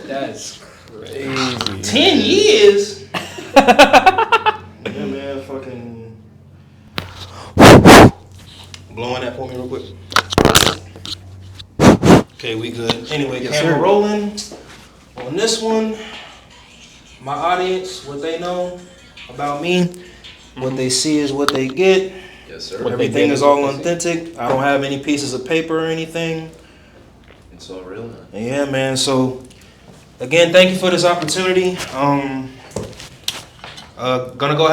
That's crazy. 10 years? Yeah, man, fucking... Blowing that for me real quick. Okay, we good. Anyway, Yes, camera sir. rolling. On this one, my audience, what they know about me, what they see is what they get. Yes, sir. Everything is all authentic. I don't have any pieces of paper or anything. It's all real, man. Yeah, man. So, again, thank you for this opportunity. I'm gonna go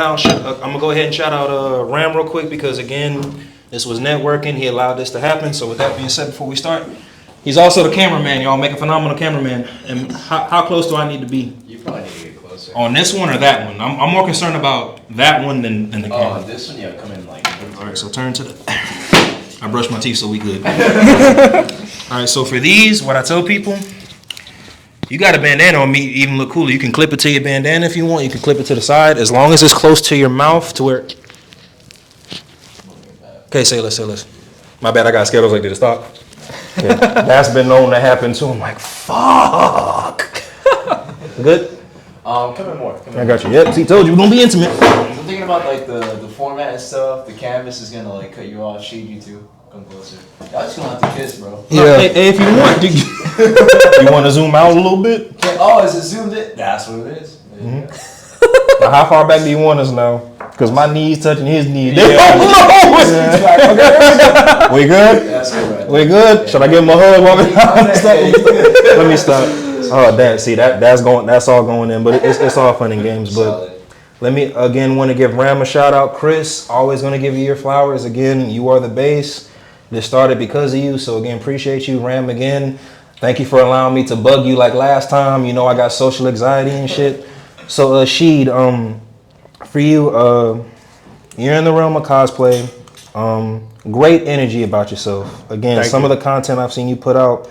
ahead and shout out Ram real quick because again, this was networking. He allowed this to happen. So, with that being said, before we start, he's also the cameraman. Y'all make a phenomenal cameraman. And how close do I need to be? You probably need to get closer. On this one or that one? I'm more concerned about that one than the camera. Oh, this one, yeah, come in like. All right, so turn to the. I brushed my teeth, so we good. All right, so for these, what I tell people, you got a bandana on me, even look cooler. You can clip it to your bandana if you want. You can clip it to the side, as long as it's close to your mouth, to where. Okay, say less. My bad, I got scared. I was like, did it stop? Yeah, that's been known to happen too. I'm like, fuck. Good. Come in more. I got you. Yep. See, told you we're gonna be intimate. I'm thinking about like the format and stuff. The canvas is gonna like cut you off, shade you too. Come closer. Y'all just gonna have to kiss, bro. Yeah. Hey, if you want, you want to zoom out a little bit? Oh, is it zoomed in? That's what it is. Mm-hmm. Now, how far back do you want us now? Because my knees touching his knees. Yeah. Okay. We good? That's correct. We good? Should I give him a hug while we Let me stop. Oh, that. See, that's all going in, but it's all fun and games. But let me again want to give Ram a shout out. Chris, always going to give you your flowers. Again, you are the base. This started because of you. So again, appreciate you, Ram. Again, thank you for allowing me to bug you like last time. You know I got social anxiety and shit. So Sheed, for you, you're in the realm of cosplay. Great energy about yourself. Again, some of the content I've seen you put out,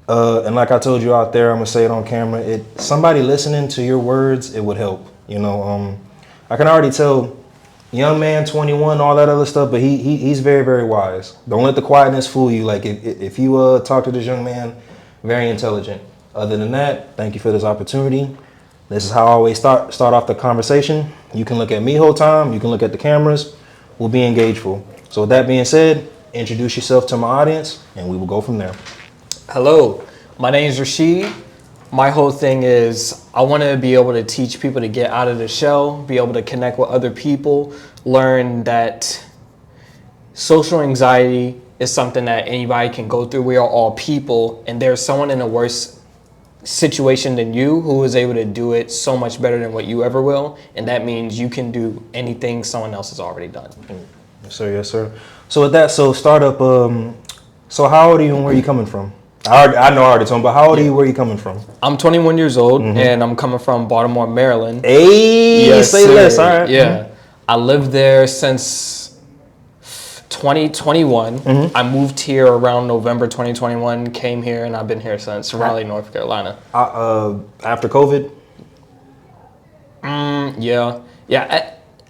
and like I told you out there, I'm gonna say it on camera. Somebody listening to your words, it would help. You know, I can already tell, young man, 21, all that other stuff, but he's very, very wise. Don't let the quietness fool you. Like if you talk to this young man, very intelligent. Other than that, thank you for this opportunity. This is how I always start off the conversation. You can look at me whole time. You can look at the cameras. We'll be engageful. So with that being said, introduce yourself to my audience, and we will go from there. Hello, my name is Rashid. My whole thing is I want to be able to teach people to get out of the shell, be able to connect with other people, learn that social anxiety is something that anybody can go through. We are all people, and there's someone in a worse situation than you who is able to do it so much better than what you ever will, and that means you can do anything someone else has already done. Yes, sir. Yes, sir. So with that, so start up. So how old are you and where are you coming from? I know I already told him, but how old are you? Where are you coming from? I'm 21 years old, and I'm coming from Baltimore, Maryland. Hey, yes, say sir. less. All right. Yeah, I lived there since 2021. I moved here around November 2021, came here, and I've been here since Raleigh, North Carolina. After COVID? Yeah.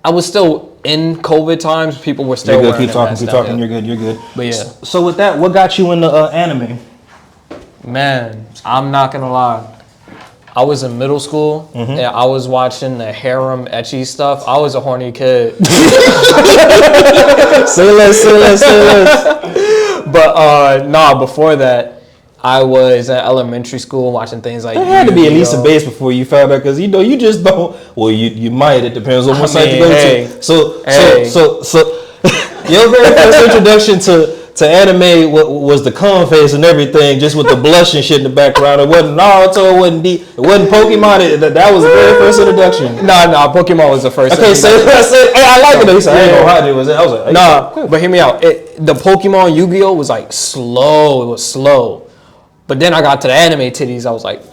I was still in COVID times. People were still You're good. wearing Keep talking. masks Keep down talking. here. You're good. But yeah. So with that, what got you into anime? Man, I'm not gonna lie. I was in middle school and I was watching the harem ecchi stuff. I was a horny kid. Say less. But before that, I was in elementary school watching things like There had to be at least a base before you found out, because you just don't. Well, you might. It depends on what site you go to. So your very first introduction to anime was the cum face and everything, just with the blush and shit in the background. It wasn't Naruto. It wasn't Pokemon. That was the very first introduction. Nah, Pokemon was the first. Okay, so I like it. He said, I ain't know how it was. I was like, but hear me out. The Pokemon Yu-Gi-Oh was like slow. It was slow. But then I got to the anime titties. I was like,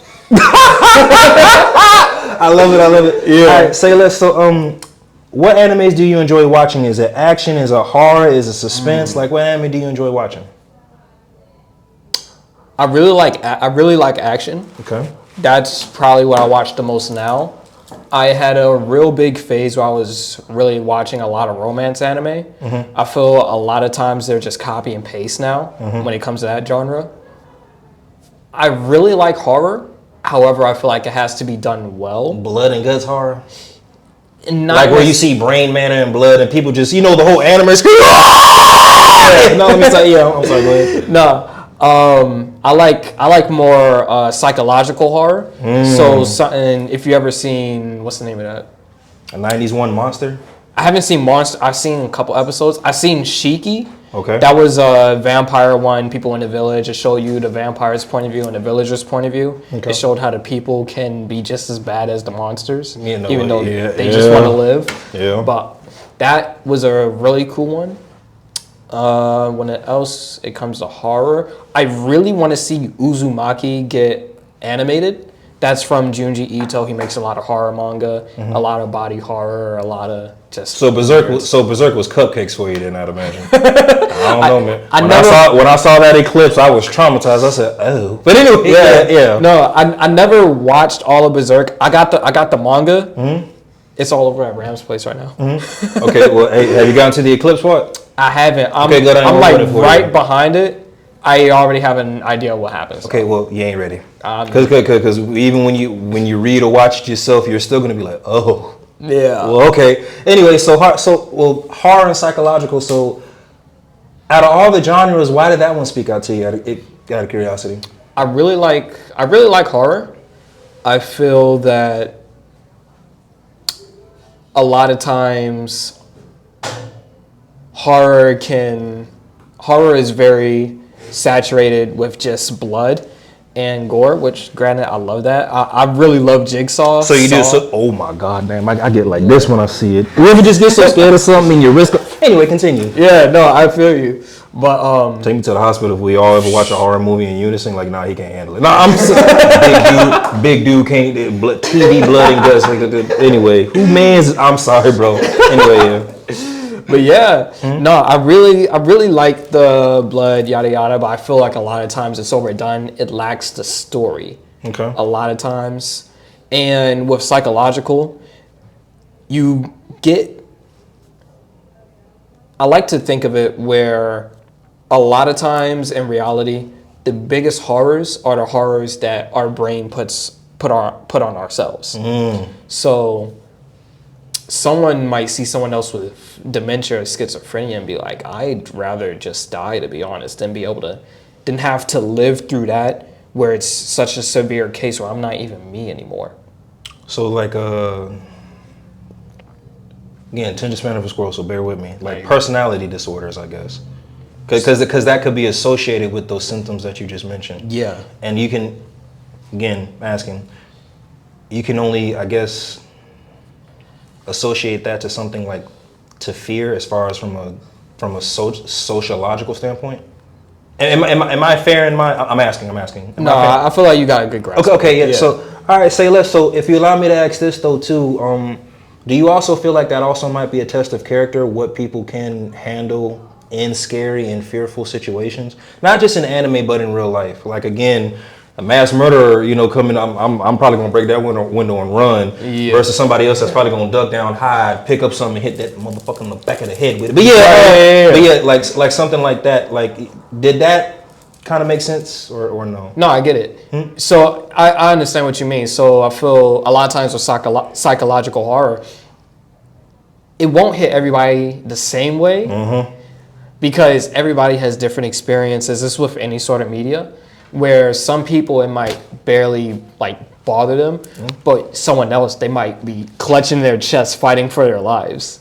I love it. Yeah. All right, say less. So, what animes do you enjoy watching? Is it action? Is it horror? Is it suspense? Like, what anime do you enjoy watching? I really like action. Okay. That's probably what I watch the most now. I had a real big phase where I was really watching a lot of romance anime. I feel a lot of times they're just copy and paste now when it comes to that genre. I really like horror, However, I feel like it has to be done well. Blood and guts horror. And not Like where you see brain matter and blood and people just, the whole anime scream. No, let me tell you. I'm sorry, go ahead. No. I like more psychological horror. So something, if you ever seen, what's the name of that? A 90s one, Monster? I haven't seen Monster. I've seen a couple episodes. I've seen Shiki. Okay. That was a vampire one, people in the village. It showed you the vampire's point of view and the villager's point of view. Okay. It showed how the people can be just as bad as the monsters, even though they yeah. just want to live. Yeah. But that was a really cool one. When else it comes to horror, I really want to see Uzumaki get animated. That's from Junji Ito. He makes a lot of horror manga, a lot of body horror, a lot of just. So Berserk was cupcakes for you then, I'd imagine. I don't know, man. When I saw that eclipse, I was traumatized. I said, "Oh." But anyway, yeah. No, I never watched all of Berserk. I got the manga. Mm-hmm. It's all over at Ram's place right now. Mm-hmm. Okay, well, hey, have you gotten to the eclipse part? I haven't. I'm like right behind it. I already have an idea of what happens. Okay, well, you ain't ready. Because even when you read or watch it yourself, you're still gonna be like, oh. Yeah. Well, okay. Anyway, horror and psychological. So, out of all the genres, why did that one speak out to you? Out of curiosity. I really like horror. I feel that a lot of times horror is very saturated with just blood and gore, which granted I love that. I really love Jigsaw. So you do so. Oh my god, damn! I get like this when I see it. You ever just get so scared of something and you risk it? Anyway, continue. Yeah, no, I feel you. But take me to the hospital if we all ever watch a horror movie in unison. Like, nah, he can't handle it. Nah, I'm big dude can't TV blood and guts. Like, anyway, who mans? I'm sorry, bro. Anyway, yeah. But yeah, no, I really like the blood, yada yada, but I feel like a lot of times it's overdone. It lacks the story. Okay. A lot of times. And with psychological, you get, I like to think of it where a lot of times in reality, the biggest horrors are the horrors that our brain put on ourselves. So someone might see someone else with dementia or schizophrenia and be like, I'd rather just die, to be honest, than have to live through that where it's such a severe case where I'm not even me anymore. So like, again, attention span of a squirrel, so bear with me. Like personality disorders, I guess. Because that could be associated with those symptoms that you just mentioned. Yeah. And you can, again, you can only, I guess, associate that to something like to fear as far as from a sociological standpoint. Am I fair in my? I'm asking. I feel like you got a good grasp. Okay, yeah. So all right, say less. So if you allow me to ask this though too, do you also feel like that also might be a test of character, what people can handle in scary and fearful situations, not just in anime but in real life? Like again, a mass murderer, coming, I'm probably gonna break that window and run, versus somebody else that's probably gonna duck down, hide, pick up something, and hit that motherfucker in the back of the head with it. But like something like that. Like, did that kind of make sense or no? No, I get it. So I understand what you mean. So I feel a lot of times with psychological horror, it won't hit everybody the same way because everybody has different experiences. This is with any sort of media. Where some people it might barely like bother them, but someone else they might be clutching their chest, fighting for their lives.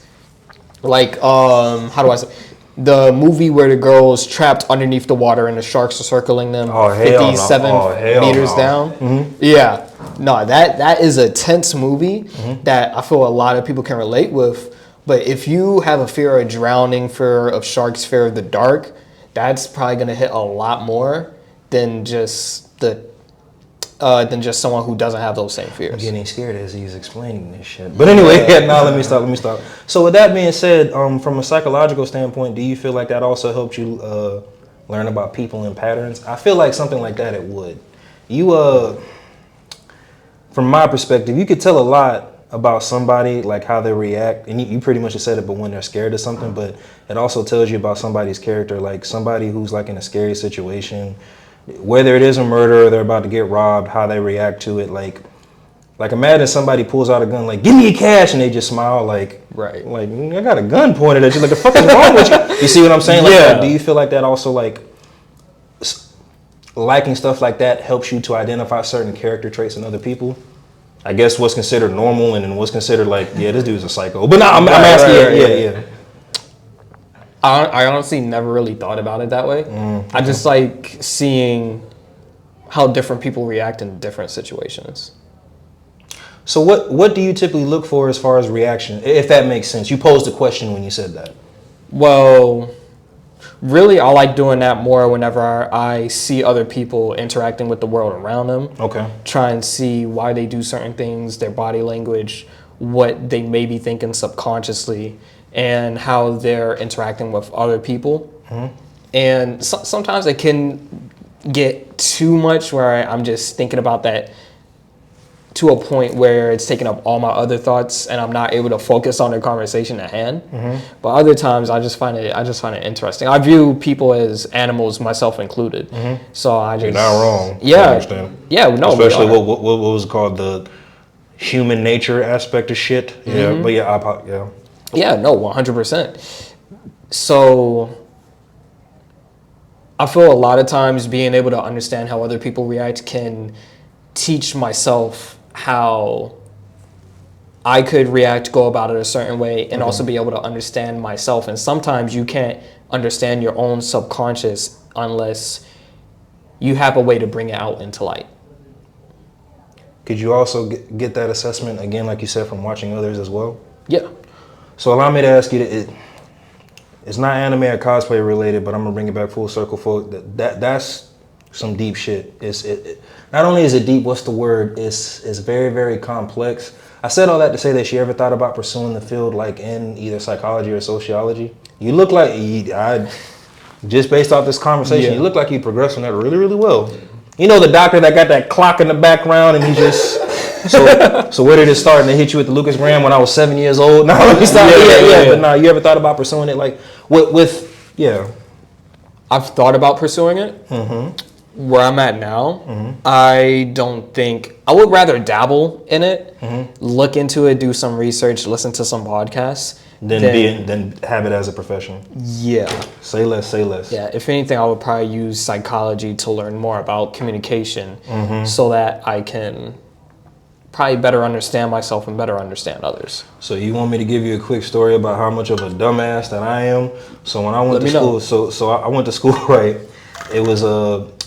Like how do I say? The movie where the girl's trapped underneath the water and the sharks are circling them 57 meters down. Yeah, no, that is a tense movie that I feel a lot of people can relate with. But if you have a fear of drowning, fear of sharks, fear of the dark, that's probably gonna hit a lot more than just someone who doesn't have those same fears. I'm getting scared as he's explaining this shit. But anyway, let me stop. So with that being said, from a psychological standpoint, do you feel like that also helped you learn about people and patterns? I feel like something like that it would. You, from my perspective, you could tell a lot about somebody, like how they react, and you pretty much just said it, but when they're scared of something, but it also tells you about somebody's character, like somebody who's like in a scary situation, whether it is a murder or they're about to get robbed, how they react to it. Like imagine somebody pulls out a gun, like, give me your cash, and they just smile, like, Right. like, I got a gun pointed at you, like, the fuck is wrong with you? You see what I'm saying? Like, Yeah. do you feel like that also, like, liking stuff like that helps you to identify certain character traits in other people? I guess what's considered normal and then what's considered like, yeah, this dude's a psycho. But no, I'm asking, yeah. I honestly never really thought about it that way. I just like seeing how different people react in different situations. So what do you typically look for as far as reaction, if that makes sense? You posed a question when you said that. Well, really, I like doing that more whenever I see other people interacting with the world around them. Okay. Try and see why they do certain things, their body language, what they may be thinking subconsciously, and how they're interacting with other people. And sometimes it can get too much where I'm just thinking about that to a point where it's taking up all my other thoughts and I'm not able to focus on the conversation at hand. But other times I just find it interesting. I view people as animals, myself included. So I just, You're not wrong. Yeah. I understand. Yeah, no. Especially what was called the human nature aspect of shit. Yeah, but yeah. Yeah, no, 100%. So I feel a lot of times being able to understand how other people react can teach myself how I could react, go about it a certain way, and also be able to understand myself. And sometimes you can't understand your own subconscious unless you have a way to bring it out into light. Could you also get that assessment, again, like you said, from watching others as well? Yeah. So allow me to ask you, it's not anime or cosplay related, but I'm going to bring it back full circle. That's some deep shit. Not only is it deep, what's the word? It's very, very complex. I said all that to say that she ever thought about pursuing the field like in either psychology or sociology. You look like, just based off this conversation, you look like you progressing that really, really well. You know the doctor that got that clock in the background and he just... So where did it start? And they hit you with the Lucas Graham when I was 7 years old? No, let me stop. But no, you ever thought about pursuing it like with I've thought about pursuing it. Where I'm at now, I don't think... I would rather dabble in it, look into it, do some research, listen to some podcasts. Then have it as a profession. Yeah. Say less. Yeah, if anything, I would probably use psychology to learn more about communication so that I can probably better understand myself and better understand others. So you want me to give you a quick story about how much of a dumbass that I am? So when I went to school, so I went to school, right? It was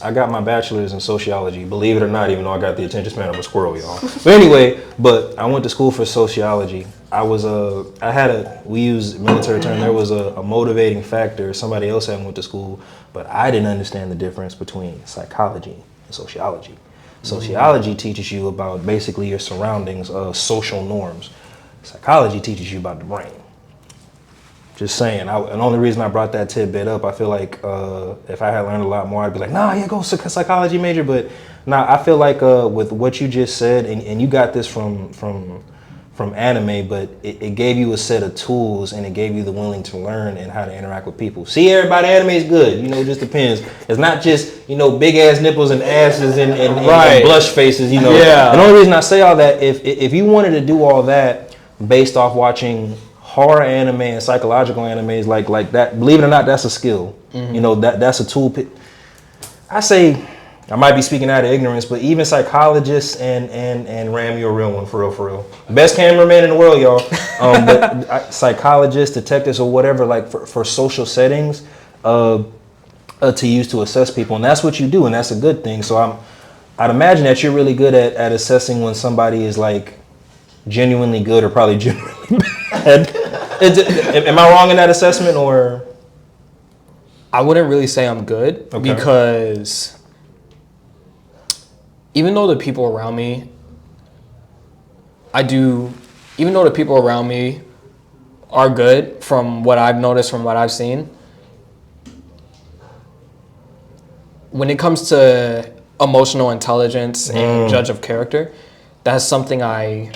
I got my bachelor's in sociology, believe it or not, even though I got the attention span of a squirrel, y'all. But anyway, I went to school for sociology. We use military term, there was a motivating factor. Somebody else had went to school, but I didn't understand the difference between psychology and sociology. Sociology teaches you about basically your surroundings, social norms. Psychology teaches you about the brain. Just saying. And the only reason I brought that tidbit up, I feel like if I had learned a lot more, I'd be like, nah, yeah, go psychology major. But nah, I feel like with what you just said, and you got this from anime, but it gave you a set of tools and it gave you the willing to learn and how to interact with people. See, everybody, anime is good. It just depends. It's not just, big ass nipples and asses and blush faces, Yeah. And the only reason I say all that, if you wanted to do all that based off watching horror anime and psychological animes like that, believe it or not, that's a skill. That's a tool. I say, I might be speaking out of ignorance, but even psychologists and Ram, you're a real one, for real. Best cameraman in the world, y'all. But psychologists, detectives, or whatever, like for social settings, to use to assess people, and that's what you do, and that's a good thing. So I'd imagine that you're really good at assessing when somebody is like genuinely good or probably genuinely bad. Am I wrong in that assessment, or? I wouldn't really say I'm good because even though the people around me are good from what I've noticed, from what I've seen, when it comes to emotional intelligence and judge of character, that's something I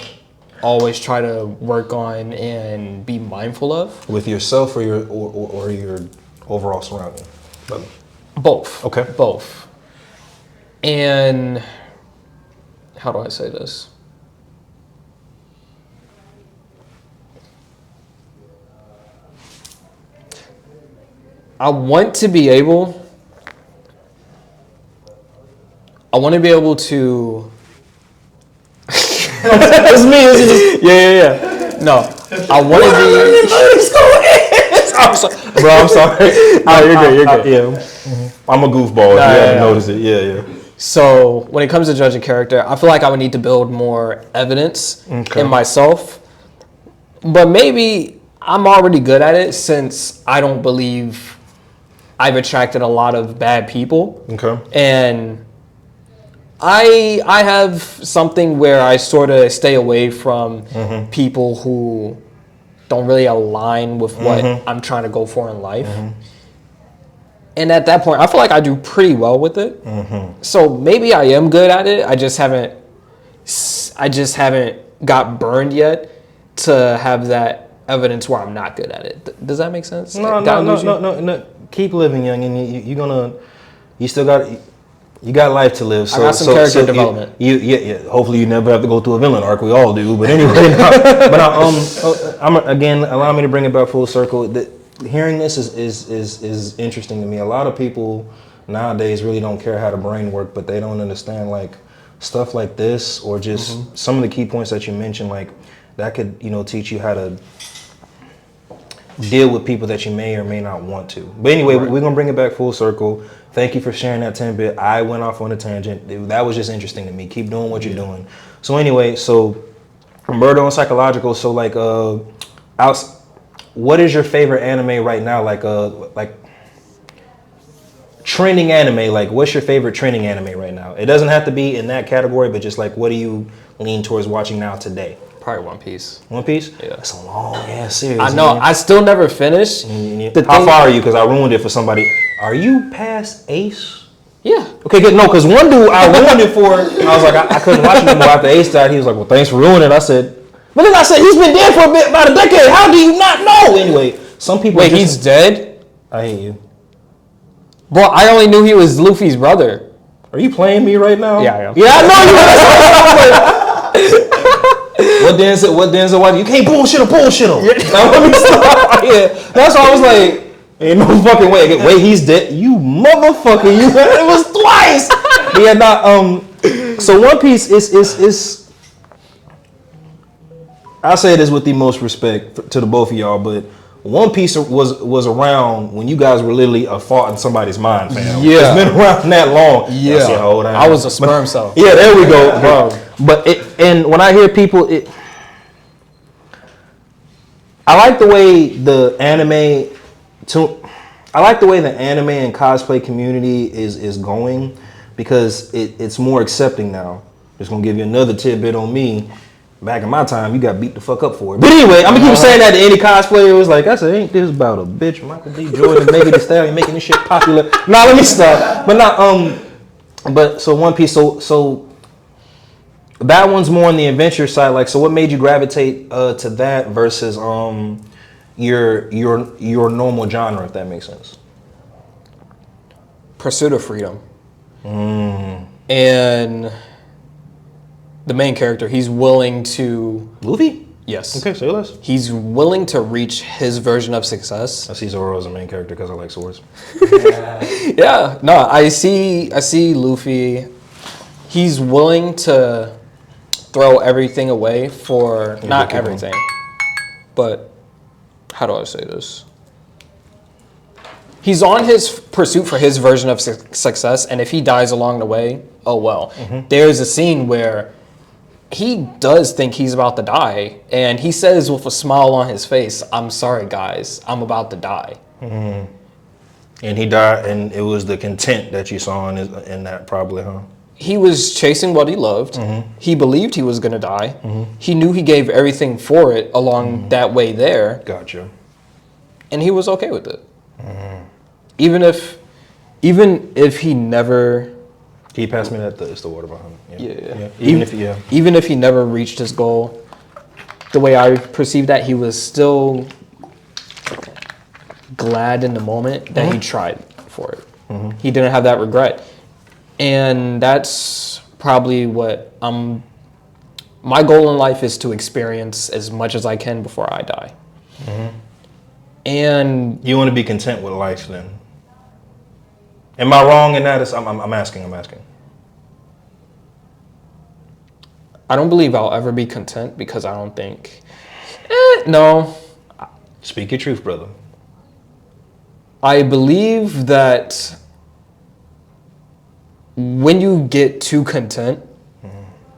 always try to work on and be mindful of. With yourself or your overall surrounding? Both. Okay. Both. And how do I say this? I want to be able to. It's me, isn't it? Yeah. No, I want to be. Bro, I'm sorry. You're good. Yeah. I'm a goofball. Nah, If you yeah, haven't yeah. noticed it. Yeah. So when it comes to judging character, I feel like I would need to build more evidence in myself. But maybe I'm already good at it since I don't believe I've attracted a lot of bad people. Okay. And I have something where I sort of stay away from people who don't really align with what I'm trying to go for in life. And at that point, I feel like I do pretty well with it. So maybe I am good at it. I just haven't got burned yet to have that evidence where I'm not good at it. Does that make sense? No. Keep living, young, and you still got life to live. So, I got some character development. Yeah. Hopefully, you never have to go through a villain arc. We all do. But anyway, again, allow me to bring it back full circle. Hearing this is interesting to me. A lot of people nowadays really don't care how the brain works, but they don't understand like stuff like this or just some of the key points that you mentioned. Like that could teach you how to deal with people that you may or may not want to. But anyway, we're gonna bring it back full circle. Thank you for sharing that 10-bit. I went off on a tangent. That was just interesting to me. Keep doing what you're doing. So anyway, murder on psychological. So like what is your favorite anime right now? Like trending anime. Like what's your favorite trending anime right now? It doesn't have to be in that category, but just like what do you lean towards watching now today? Probably One Piece. One Piece? Yeah. That's a long ass series. I know. Man. I still never finished. How far are you? Because I ruined it for somebody. Are you past Ace? Yeah. Okay, good. No, because one dude I ruined it for. I was like, I couldn't watch it anymore after Ace died. He was like, well, thanks for ruining it. I said, but then I said, he's been dead for about a decade. How do you not know? Anyway, some people. Wait, he's dead? I hate you. Bro, I only knew he was Luffy's brother. Are you playing me right now? Yeah, I am. Yeah, I know you. What Denzel? Why you can't bullshit him? Now, let me stop. Yeah, that's why I was like, ain't no fucking way. Wait, he's dead. You motherfucker! It was twice. But yeah, not So One Piece is. I say this with the most respect to the both of y'all, but One Piece was around when you guys were literally a thought in somebody's mind, fam. Yeah. It's been around that long. Yeah. See how old I am. I was a sperm cell. Yeah, there we go, bro. But and when I hear people, I like the way the anime and cosplay community is going because it's more accepting now. Just gonna give you another tidbit on me. Back in my time, you got beat the fuck up for it. But anyway, I'm gonna keep saying that to any cosplayer. It was like, I said, ain't this about a bitch? Michael D. Jordan, Megan Thee Stallion, making this shit popular. Nah, let me stop. But not But so One Piece, so that one's more on the adventure side. Like, so what made you gravitate to that versus your normal genre, if that makes sense? Pursuit of freedom. And the main character, he's willing to... Luffy? Yes. Okay, say less. He's willing to reach his version of success. I see Zoro as a main character because I like swords. Yeah. No, I see Luffy. He's willing to throw everything away for... not everything. But how do I say this? He's on his pursuit for his version of success, and if he dies along the way, oh well. There's a scene where he does think he's about to die, and he says with a smile on his face, "I'm sorry, guys, I'm about to die." And he died, and it was the content that you saw in that probably, huh? He was chasing what he loved. He believed he was going to die. He knew he gave everything for it along that way there. Gotcha. And he was okay with it. Even if he never... Can you pass me that? It's the water behind me. Yeah. Even if he never reached his goal, the way I perceived that, he was still glad in the moment that he tried for it. He didn't have that regret. And that's probably what my goal in life is, to experience as much as I can before I die. Mm-hmm. And you want to be content with life then? Am I wrong in that? I'm asking. I don't believe I'll ever be content, because I don't think, no. Speak your truth, brother. I believe that when you get too content,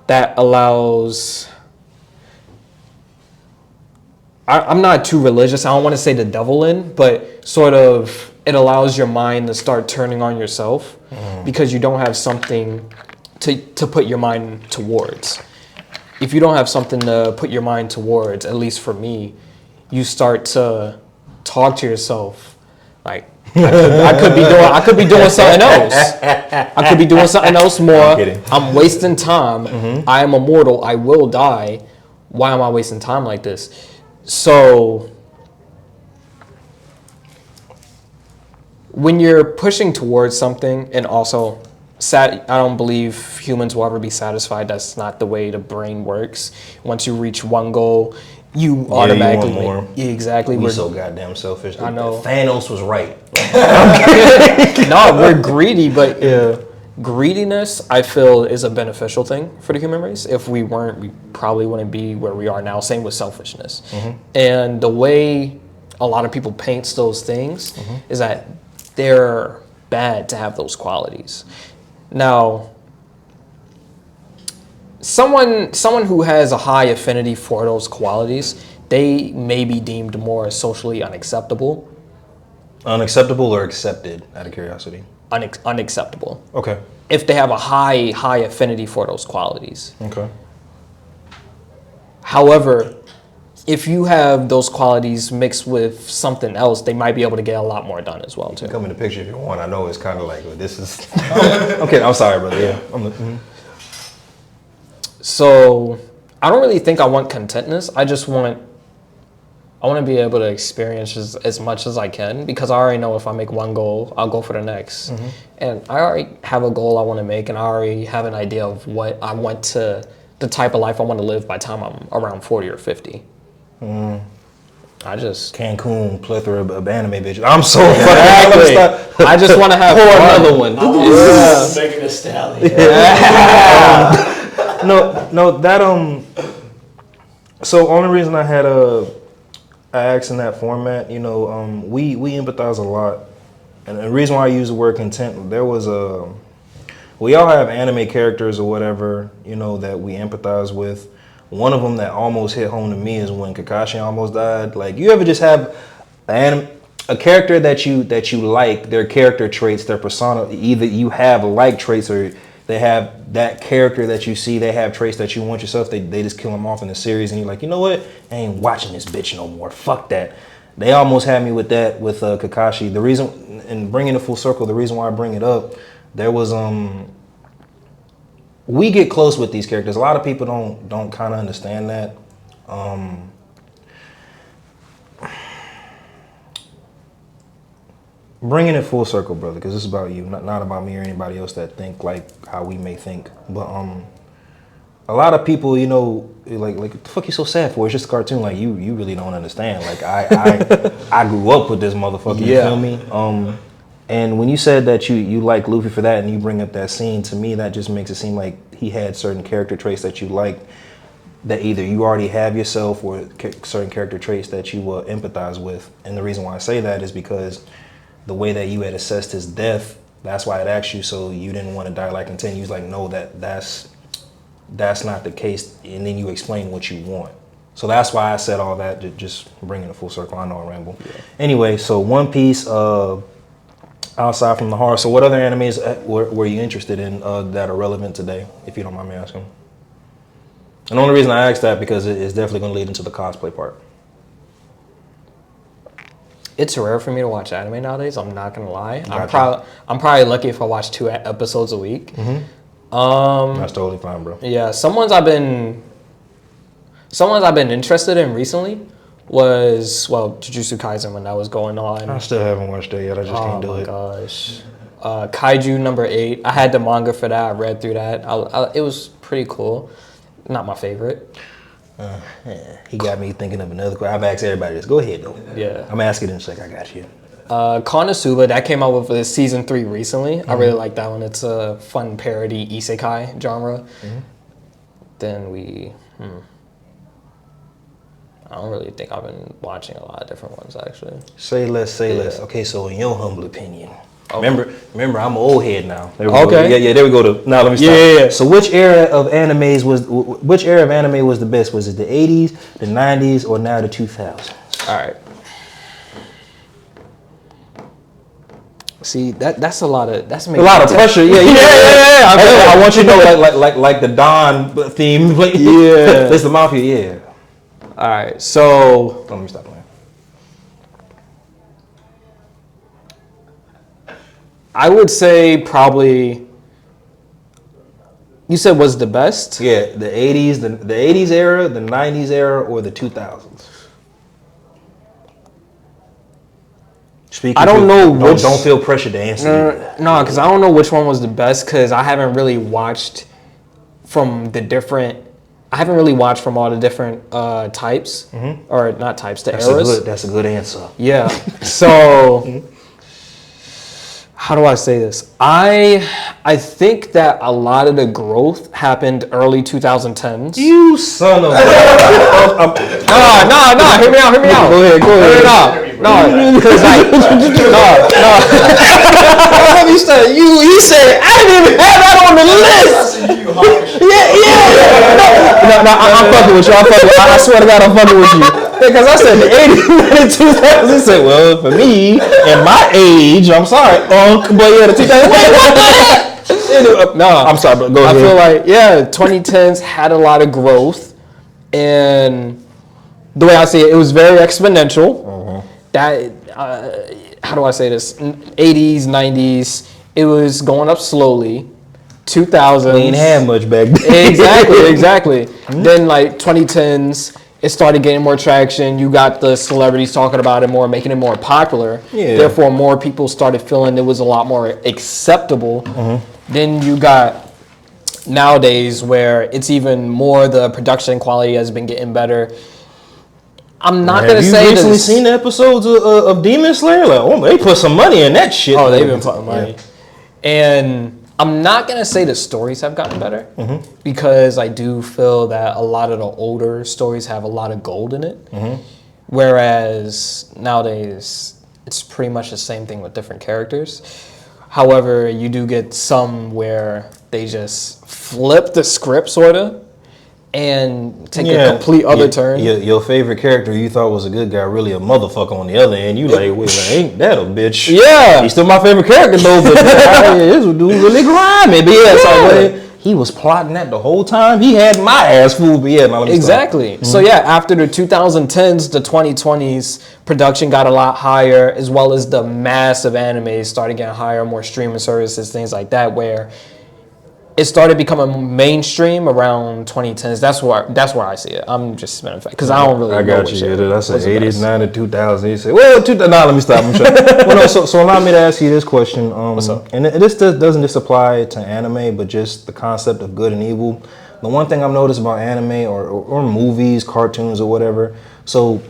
that allows, I'm not too religious, I don't want to say the devil in, but sort of it allows your mind to start turning on yourself, because you don't have something to put your mind towards. If you don't have something to put your mind towards, at least for me, you start to talk to yourself like, I could be doing something else. I could be doing something else more. I'm wasting time. I am immortal. I will die. Why am I wasting time like this? So when you're pushing towards something, and also I don't believe humans will ever be satisfied. That's not the way the brain works. Once you reach one goal, you automatically you want more. Exactly. We're so goddamn selfish. I know. Thanos was right. No, we're greedy, but greediness, I feel, is a beneficial thing for the human race. If we weren't, we probably wouldn't be where we are now. Same with selfishness. And the way a lot of people paint those things is that they're bad to have those qualities. Now, someone who has a high affinity for those qualities, they may be deemed more socially unacceptable. Unacceptable or accepted, out of curiosity? Unacceptable. Okay. If they have a high affinity for those qualities. Okay. However, if you have those qualities mixed with something else, they might be able to get a lot more done as well too. Come in the picture if you want. I know it's kind of like, well, this is. Okay, I'm sorry, brother. Yeah. So I don't really think I want contentness. I want to be able to experience as much as I can, because I already know if I make one goal, I'll go for the next. And I already have a goal I want to make, and I already have an idea of what I want the type of life I want to live by the time I'm around 40 or 50. I just Cancun, plethora of anime bitches. I'm so exactly. I just want to have another one. Making a stallion. No, that So only reason I had I asked in that format, we empathize a lot, and the reason why I use the word content, there was we all have anime characters or whatever, that we empathize with. One of them that almost hit home to me is when Kakashi almost died. Like, you ever just have a character that you like, their character traits, their persona, either you have like traits or they have that character that you see, they have traits that you want yourself, they just kill them off in the series, and you're like, you know what? I ain't watching this bitch no more. Fuck that. They almost had me with that with Kakashi. The reason, and bringing it full circle, the reason why I bring it up, there was we get close with these characters. A lot of people don't kind of understand that. Bringing it full circle, brother, because it's about you, not about me or anybody else that think like how we may think. But a lot of people, like what the fuck you so sad for? It's just a cartoon. Like, you really don't understand. Like, I grew up with this motherfucker. You feel me? And when you said that you like Luffy for that, and you bring up that scene, to me that just makes it seem like he had certain character traits that you like, that either you already have yourself, or certain character traits that you empathize with. And the reason why I say that is because the way that you had assessed his death, that's why it asked you, so you didn't want to die like in 10. You was like, no, that's not the case. And then you explain what you want. So that's why I said all that, just bringing it full circle. I know I ramble. Yeah. Anyway, so One Piece, outside from the horror, so what other animes were you interested in that are relevant today, if you don't mind me asking? And the only reason I asked that, because it's definitely going to lead into the cosplay part. It's rare for me to watch anime nowadays. I'm not gonna lie. Gotcha. I'm probably lucky if I watch 2 episodes a week. That's totally fine, bro. Yeah, someone's I've been interested in recently was Jujutsu Kaisen when that was going on. I still haven't watched that yet. I just can't do it. Oh my gosh. Kaiju #8. I had the manga for that. I read through that. It was pretty cool. Not my favorite. He got me thinking of another question. I've asked everybody this. Go ahead, though. Yeah. I'm asking in a sec. I got you. Konosuba, that came out with season 3 recently. I really like that one. It's a fun parody isekai genre. Then I don't really think I've been watching a lot of different ones actually. Say less. Okay, so in your humble opinion, remember, I'm an old head now. There we Okay. Go. Yeah. There we go. Now let me stop. Yeah. So which era of anime was the best? Was it the 80s, the 90s, or now the 2000s? All right. See, that's a lot of A lot of pressure. Yeah. I want you to know, like the Don theme. Yeah. That's the mafia. Yeah. All right. So Let me stop playing. I would say probably. You said was the best? Yeah, the 80s, the 80s era, the 90s era, or the 2000s. Speaking I don't know which. Don't feel pressured to answer. No, because I don't know which one was the best because I haven't really watched from the different. I haven't really watched from all the different types, or not types, the eras. That's a good answer. Yeah. So, how do I say this? I think that a lot of the growth happened early 2010s. You son of a... No. Hear me out. Go ahead. No, because like, no. Let me start. You said I didn't even have that on the list. Yeah. No, I'm fucking with you. I swear to God, I'm fucking with you. Because I said the 80s and 2000s. He said, well, for me and my age, I'm sorry, but yeah, the 2000s. No, I'm sorry, but go ahead. I feel like 2010s had a lot of growth, and the way I see it, it was very exponential. That how do I say this? 80s, 90s, it was going up slowly. 2000s. We ain't had much back then. Exactly. Then like 2010s, it started getting more traction. You got the celebrities talking about it more, making it more popular. Yeah. Therefore, more people started feeling it was a lot more acceptable. Then you got nowadays where it's even more, the production quality has been getting better. I'm not going to say Have you recently this. seen the episodes of Demon Slayer? Like, oh, they put some money in that shit. Oh, they've been putting money. And I'm not going to say the stories have gotten better because I do feel that a lot of the older stories have a lot of gold in it. Whereas nowadays, it's pretty much the same thing with different characters. However, you do get some where they just flip the script, sort of, and take a complete other turn. Your favorite character you thought was a good guy, really a motherfucker on the other end. You like, wait, ain't that a bitch? Yeah. He's still my favorite character though, but this dude really grimy. But he was plotting that the whole time. He had my ass fooled. But yeah, let me Exactly. So after the 2010s, the 2020s, production got a lot higher, as well as the massive animes started getting higher, more streaming services, things like that, where it started becoming mainstream around 2010s. That's where I see it. I'm just spinning fact because I don't really. I know got which you. era That's was the the 80s, best. 90s, 2000s. You say, well, let me stop. I'm sure. Well, no, so allow me to ask you this question. What's up? And this doesn't just apply to anime, but just the concept of good and evil. The one thing I've noticed about anime or movies, cartoons, or whatever. So,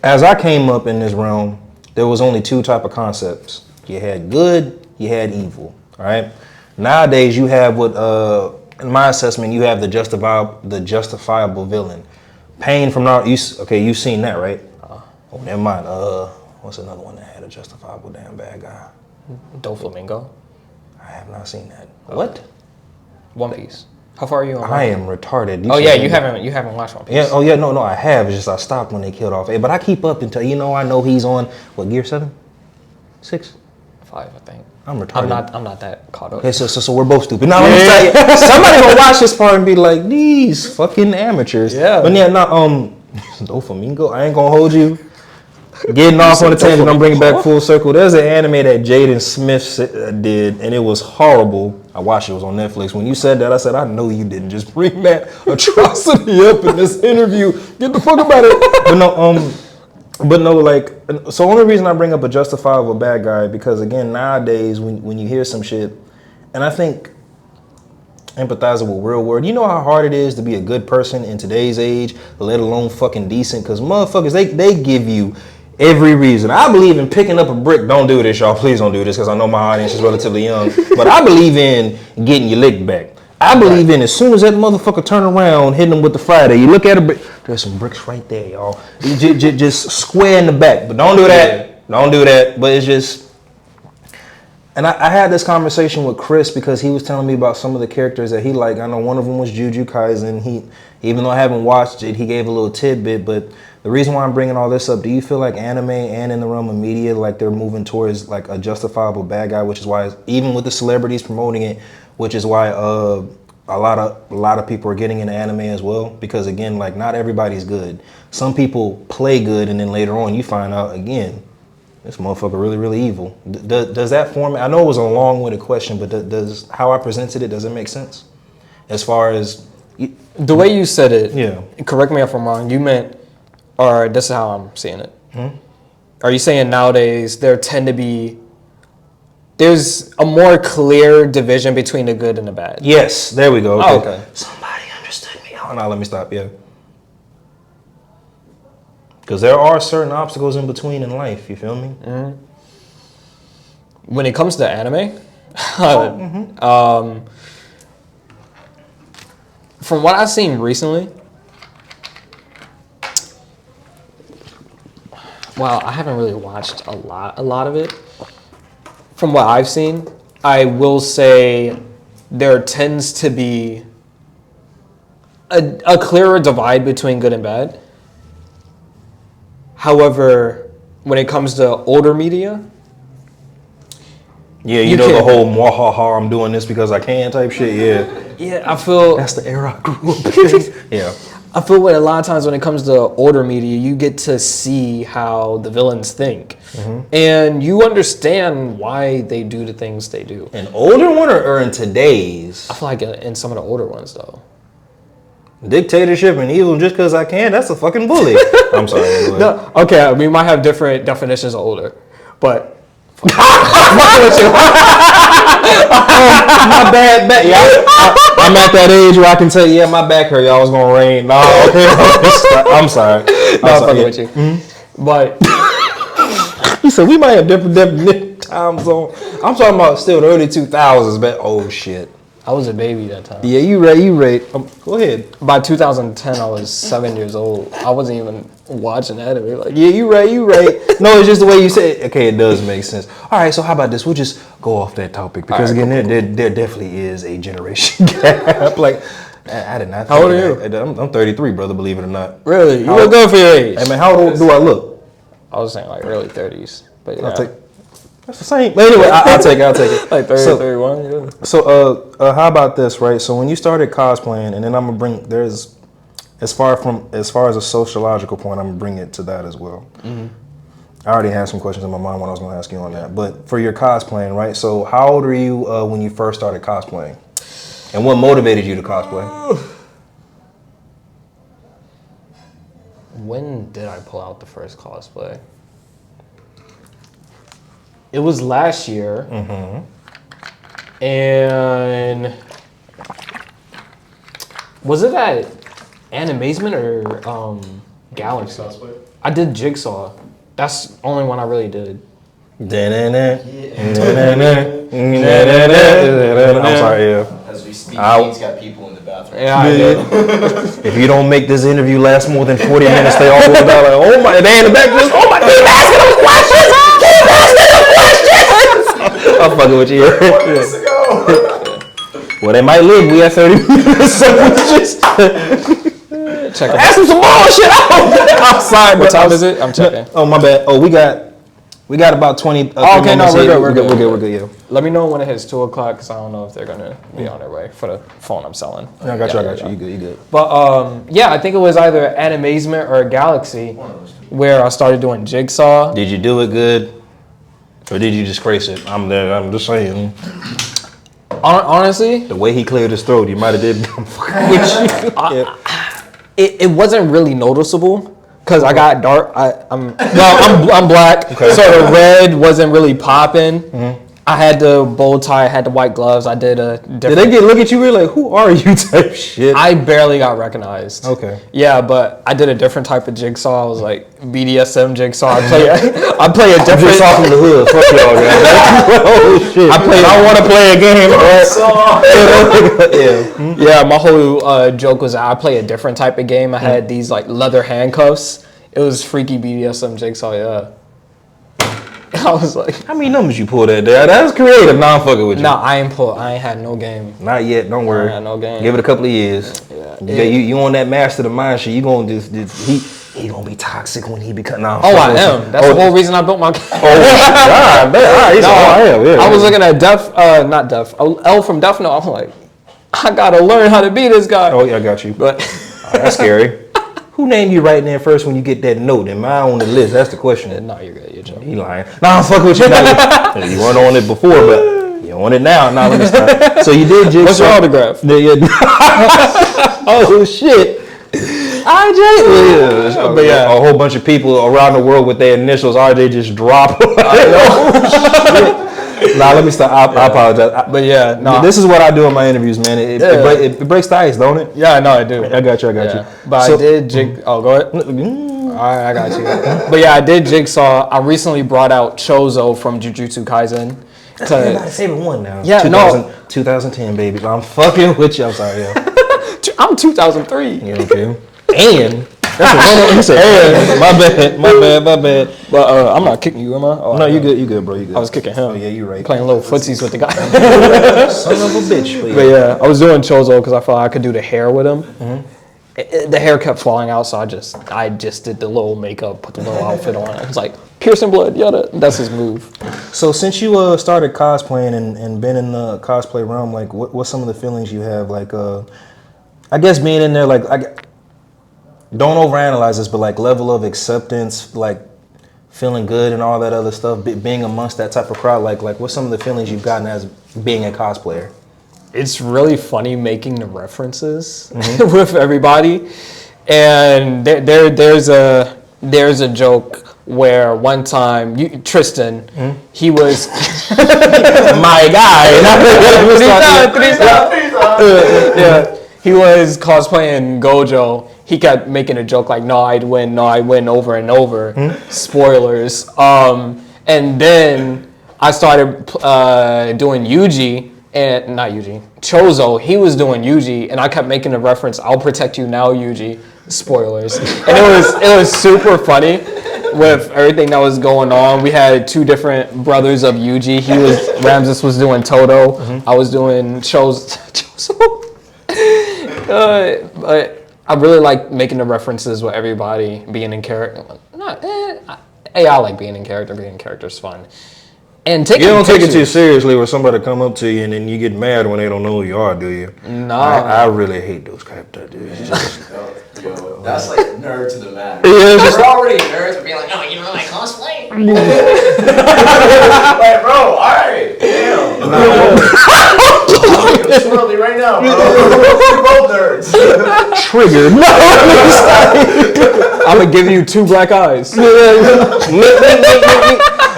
as I came up in this realm, there was only two type of concepts. You had good, you had evil. All right. Nowadays, you have what, in my assessment, you have the justifiable villain. Pain from now. You've seen that, right? Oh, never mind. What's another one that had a justifiable damn bad guy? Doflamingo. I have not seen that. What? One Piece. How far are you on? I am retarded. You haven't watched One Piece. Yeah. Oh yeah. No. I have. It's just I stopped when they killed off. But I keep up until I know he's on what, gear 7, 6, 5, I think. I'm retarded. I'm not that caught up. Okay, so we're both stupid. Now let me tell you, somebody gonna watch this part and be like, these fucking amateurs. Yeah. But Doflamingo, I ain't gonna hold you. Getting off on a tangent, I'm bringing back full circle. There's an anime that Jaden Smith did, and it was horrible. I watched it. It was on Netflix. When you said that, I said, I know you didn't just bring that atrocity up in this interview. Get the fuck about it. But no, But no, like, so only reason I bring up a justifiable bad guy because again nowadays when you hear some shit, and I think empathizing with real world. You know how hard it is to be a good person in today's age, let alone fucking decent. Because motherfuckers, they give you every reason. I believe in picking up a brick. Don't do this, y'all. Please don't do this because I know my audience is relatively young. But I believe in getting your lick back. I believe in as soon as that motherfucker turn around, hitting them with the Friday. You look at a brick. There's some bricks right there, y'all. Just square in the back. But don't do that. Don't do that. But it's just. And I had this conversation with Chris because he was telling me about some of the characters that he liked. I know one of them was Jujutsu Kaisen. He, even though I haven't watched it, he gave a little tidbit. But the reason why I'm bringing all this up, do you feel like anime and in the realm of media, like they're moving towards like a justifiable bad guy, which is why even with the celebrities promoting it, which is why a lot of people are getting into anime as well? Because again, like not everybody's good. Some people play good, and then later on you find out again. This motherfucker really, really evil. Does that form? I know it was a long-winded question, but does how I presented it, does it make sense? As far as the way you said it, yeah. Correct me if I'm wrong. You meant, or this is how I'm seeing it. Are you saying nowadays there's a more clear division between the good and the bad? Yes, there we go. Okay. Oh, okay. Somebody understood me. Oh no, let me stop. Yeah. Because there are certain obstacles in between in life, you feel me? Mm-hmm. When it comes to anime, from what I've seen recently, well, I haven't really watched a lot of it. From what I've seen, I will say there tends to be a clearer divide between good and bad. However, when it comes to older media, yeah, you know the whole "mwahaha, I'm doing this because I can" type shit. Yeah, I feel that's the era I grew up in. Yeah, I feel what a lot of times when it comes to older media, you get to see how the villains think, and you understand why they do the things they do. An older one or in today's? I feel like in some of the older ones though. Dictatorship and evil just because I can, that's a fucking bully. I'm sorry. No, okay, we might have different definitions of older, but my bad. Yeah, I'm at that age where I can tell you, yeah, my back hurt. Y'all was gonna rain. No, okay. I'm sorry. I'm fucking with you. But he said we might have different time zone. I'm talking about still the early 2000s, but oh shit. I was a baby that time. Yeah, you right. Go ahead. By 2010, I was 7 years old. I wasn't even watching anime. Like, yeah, you right. No, it's just the way you say it. Okay, it does make sense. All right, so how about this? We'll just go off that topic because right, again, there definitely is a generation gap. Like, I did not. How old are you? I'm 33, brother. Believe it or not. Really? You look good for your age. Hey man, how old do I look? I was saying like early 30s, but yeah. That's the same. But anyway, I'll take it. Like 30, 31. Yeah. So, how about this, right? So when you started cosplaying, and then I'm gonna bring as far as a sociological point, I'm gonna bring it to that as well. I already had some questions in my mind when I was gonna ask you on that. But for your cosplaying, right? So how old were you when you first started cosplaying, and what motivated you to cosplay? When did I pull out the first cosplay? It was last year, and was it at Animazement or Galaxy? I did Jigsaw. That's the only one I really did. I'm sorry, yeah. As we speak, he's got people in the bathroom. Yeah, I did. If you don't make this interview last more than 40 minutes, they all go down like, oh my, they in the back just, oh my, keep asking them questions! Keep asking them questions! I'm fucking with you. 4 minutes ago. Well, they might live. We have 30 minutes, so we just Check ask them some more shit. I'm sorry, what time is it? I'm checking. Oh, my bad. Oh, we got about 20. Okay, no, we're good. We're good. Yeah. Let me know when it hits 2 o'clock, because I don't know if they're gonna be on their way for the phone I'm selling. I got you. You good. But yeah, I think it was either Animazement or Galaxy where I started doing Jigsaw. Did you do it good, or did you disgrace it? I'm just saying. Honestly, The way he cleared his throat, you might have did. I'm fucking with you. it wasn't really noticeable, Cause I got dark. I'm black. Okay. So the red wasn't really popping. Mm-hmm. I had the bow tie, I had the white gloves. I did a different... Did they look at you really like, who are you type shit? I barely got recognized. Okay. Yeah, but I did a different type of jigsaw. I was like BDSM jigsaw. I play a different... Jigsaw from the hood. Fuck y'all, guys. Oh, shit. I want to play a game. Yeah, my whole joke was I play a different type of game. I had these like leather handcuffs. It was freaky BDSM jigsaw, yeah. I was like, how many numbers you pulled that day? That's creative. Nah, I'm fucking with you. Nah, I ain't had no game. Not yet. Don't worry. I ain't had no game. Give it a couple of years. Yeah. You on that master the mind shit. You gonna he gonna be toxic when he become. Nah, I am. That's the whole reason I built my. Oh God, man. I was looking at L from Death Note. I'm like, I gotta learn how to be this guy. Oh yeah, I got you. But that's scary. Who named you right there first when you get that note? Am I on the list? That's the question. No, you're good. You're joking. He lying. Nah, I'm fucking with you. You weren't on it before, but you're on it now. Nah, let me stop. So you did jigsaw. What's your autograph? Oh, shit. RJ. But yeah, a whole bunch of people around the world with their initials. RJ just dropped. Oh, shit. Nah, let me stop. I apologize. But yeah, no. This is what I do in my interviews, man. It breaks the ice, don't it? Yeah, no, I do. I got you. But I did Oh, go ahead. All right, I got you. But yeah, I did jigsaw. I recently brought out Chozo from Jujutsu Kaisen. That's my favorite one now. Yeah, 2010, baby. I'm fucking with you. I'm sorry, yo. I'm 2003. You okay? And that's my bad. But I'm not kicking you, am I? Oh, no, you good, bro. You good. I was kicking him. Oh yeah, you right. Playing little footsies with the guy. Son of a bitch. But yeah, I was doing Chozo because I felt I could do the hair with him. Mm-hmm. The hair kept falling out, so I just did the little makeup, put the little outfit on. It was like piercing blood, yada. That's his move. So since you started cosplaying and been in the cosplay realm, like what's some of the feelings you have? Like I guess being in there, like don't overanalyze this, but like level of acceptance, like feeling good and all that other stuff, being amongst that type of crowd, like what's some of the feelings you've gotten as being a cosplayer? It's really funny making the references with everybody, and there's a joke where one time Tristan, he was my guy. Yeah, he was cosplaying Gojo. He kept making a joke like, "No, I'd win over and over." Spoilers. And then I started doing Yuji. And not Yuji, Chozo, he was doing Yuji, and I kept making the reference, "I'll protect you now, Yuji." Spoilers. And it was super funny with everything that was going on. We had two different brothers of Yuji. Ramses was doing Toto. I was doing Chozo. But I really like making the references with everybody being in character. I like being in character. Being in character is fun. And you don't take it too seriously where somebody come up to you and then you get mad when they don't know who you are, do you? No. I really hate those characters, dude. Yo, that's like nerd to the max. Yeah, we're already nerds for being like, "Oh, you know, like cosplay." Like, bro, alright, damn. You're swirly right now, bro. We're both nerds. Triggered. No. I'm gonna give you two black eyes.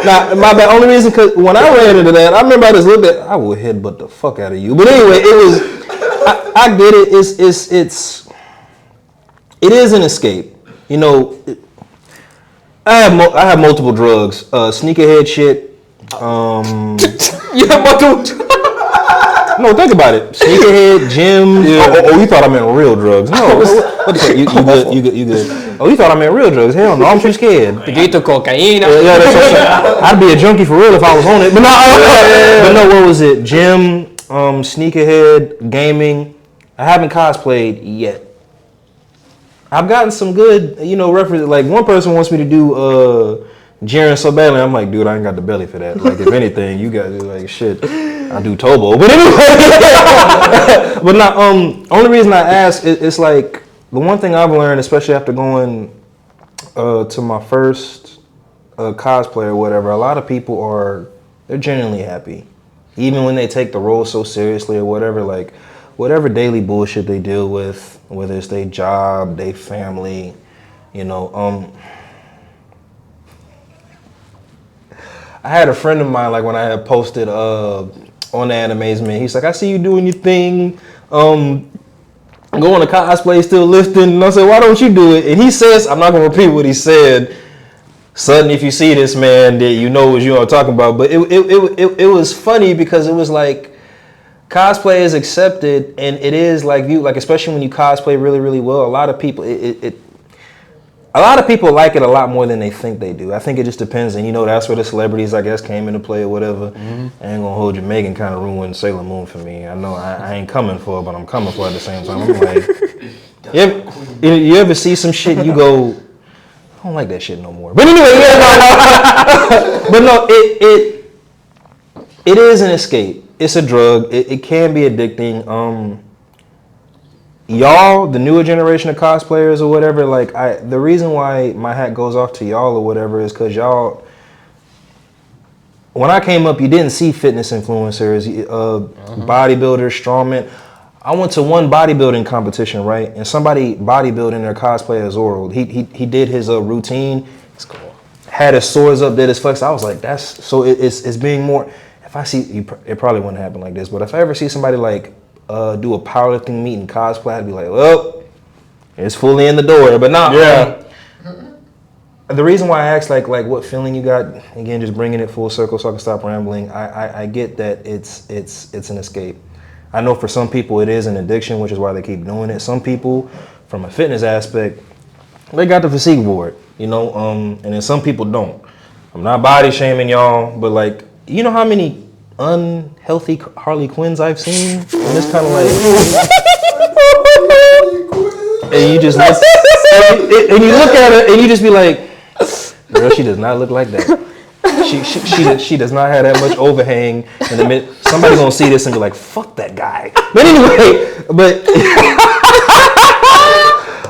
Nah, my bad. Only reason, because when I ran into that, I remember I was a little bit, I would headbutt the fuck out of you. But anyway, it was, I get it. It is an escape. You know, I have multiple drugs. Sneakerhead shit. You have multiple. No, think about it. Sneakerhead, gym. Yeah. Oh, you thought I meant real drugs? No. What the fuck? You good? Oh, you thought I meant real drugs? Hell no, I'm too scared. Poquito cocaína. Yeah, that's what I'd be a junkie for real if I was on it. But no, what was it? Gym, sneakerhead, gaming. I haven't cosplayed yet. I've gotten some good, references. Like one person wants me to do Jiren so badly. I'm like, dude, I ain't got the belly for that. Like, if anything, you got to like shit. I do Tobo, but anyway. But not. Only reason I ask it's like the one thing I've learned, especially after going to my first cosplay or whatever. A lot of people they're genuinely happy, even when they take the role so seriously or whatever. Like whatever daily bullshit they deal with, whether it's their job, their family, You know, I had a friend of mine, like when I had posted on the Animes, man, he's like, I see you doing your thing, going to cosplay, still lifting. And I said, why don't you do it? And he says, I'm not going to repeat what he said. Suddenly, if you see this, man, that you know what you're talking about. But it was funny because it was like, cosplay is accepted, and it is like you, like especially when you cosplay really, really well, a lot of people, a lot of people like it a lot more than they think they do. I think it just depends, and you know that's where the celebrities, I guess, came into play or whatever. I ain't gonna hold you. Megan kind of ruined Sailor Moon for me. I know I ain't coming for it, but I'm coming for it at the same time. I'm like, you ever see some shit and you go, I don't like that shit no more. But anyway, yeah, but no, it is an escape. It's a drug. It can be addicting. Y'all, the newer generation of cosplayers or whatever, like the reason why my hat goes off to y'all or whatever is because y'all, when I came up, you didn't see fitness influencers, bodybuilders, strongmen. I went to one bodybuilding competition, right? And somebody bodybuilding their cosplay as Oral. He did his routine. It's cool. Had his swords up, did his flex. I was like, that's so it's being more. If I see, it probably wouldn't happen like this, but if I ever see somebody like do a powerlifting meet in cosplay, I'd be like, well, it's fully in the door. But not. Yeah. The reason why I asked like what feeling you got, again, just bringing it full circle so I can stop rambling. I get that it's an escape. I know for some people it is an addiction, which is why they keep doing it. Some people, from a fitness aspect, they got the physique board, you know, and then some people don't. I'm not body shaming y'all, but like, you know how many unhealthy Harley Quinns I've seen? And it's kind of like, and you just look, and you look at her and you just be like, girl, she does not look like that. She does not have that much overhang. In the mid, somebody gonna see this and be like, fuck that guy. But anyway,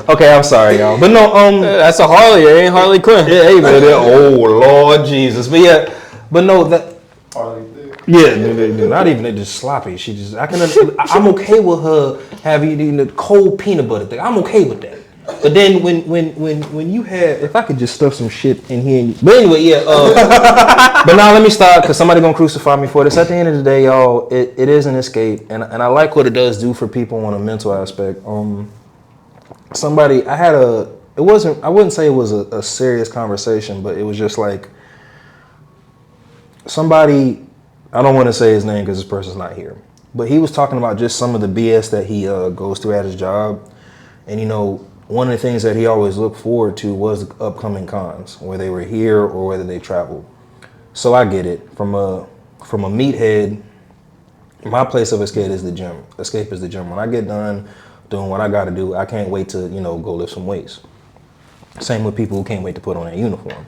okay, I'm sorry, y'all. But no, that's a Harley. It ain't Harley Quinn. Yeah, hey man. Oh Lord Jesus. But yeah, but no, that. Yeah, not even just sloppy. She just, I'm okay with her having the cold peanut butter thing. I'm okay with that. But then when you have, if I could just stuff some shit in here. But anyway, yeah. But now let me stop because somebody gonna crucify me for this. At the end of the day, y'all, it is an escape, and I like what it does do for people on a mental aspect. I wouldn't say it was a serious conversation, but it was just like somebody. I don't want to say his name because this person's not here, but he was talking about just some of the BS that he goes through at his job, and you know. One of the things that he always looked forward to was the upcoming cons, whether they were here or whether they traveled. So I get it. From a meathead, my place of escape is the gym. Escape is the gym. When I get done doing what I got to do, I can't wait to go lift some weights. Same with people who can't wait to put on their uniform.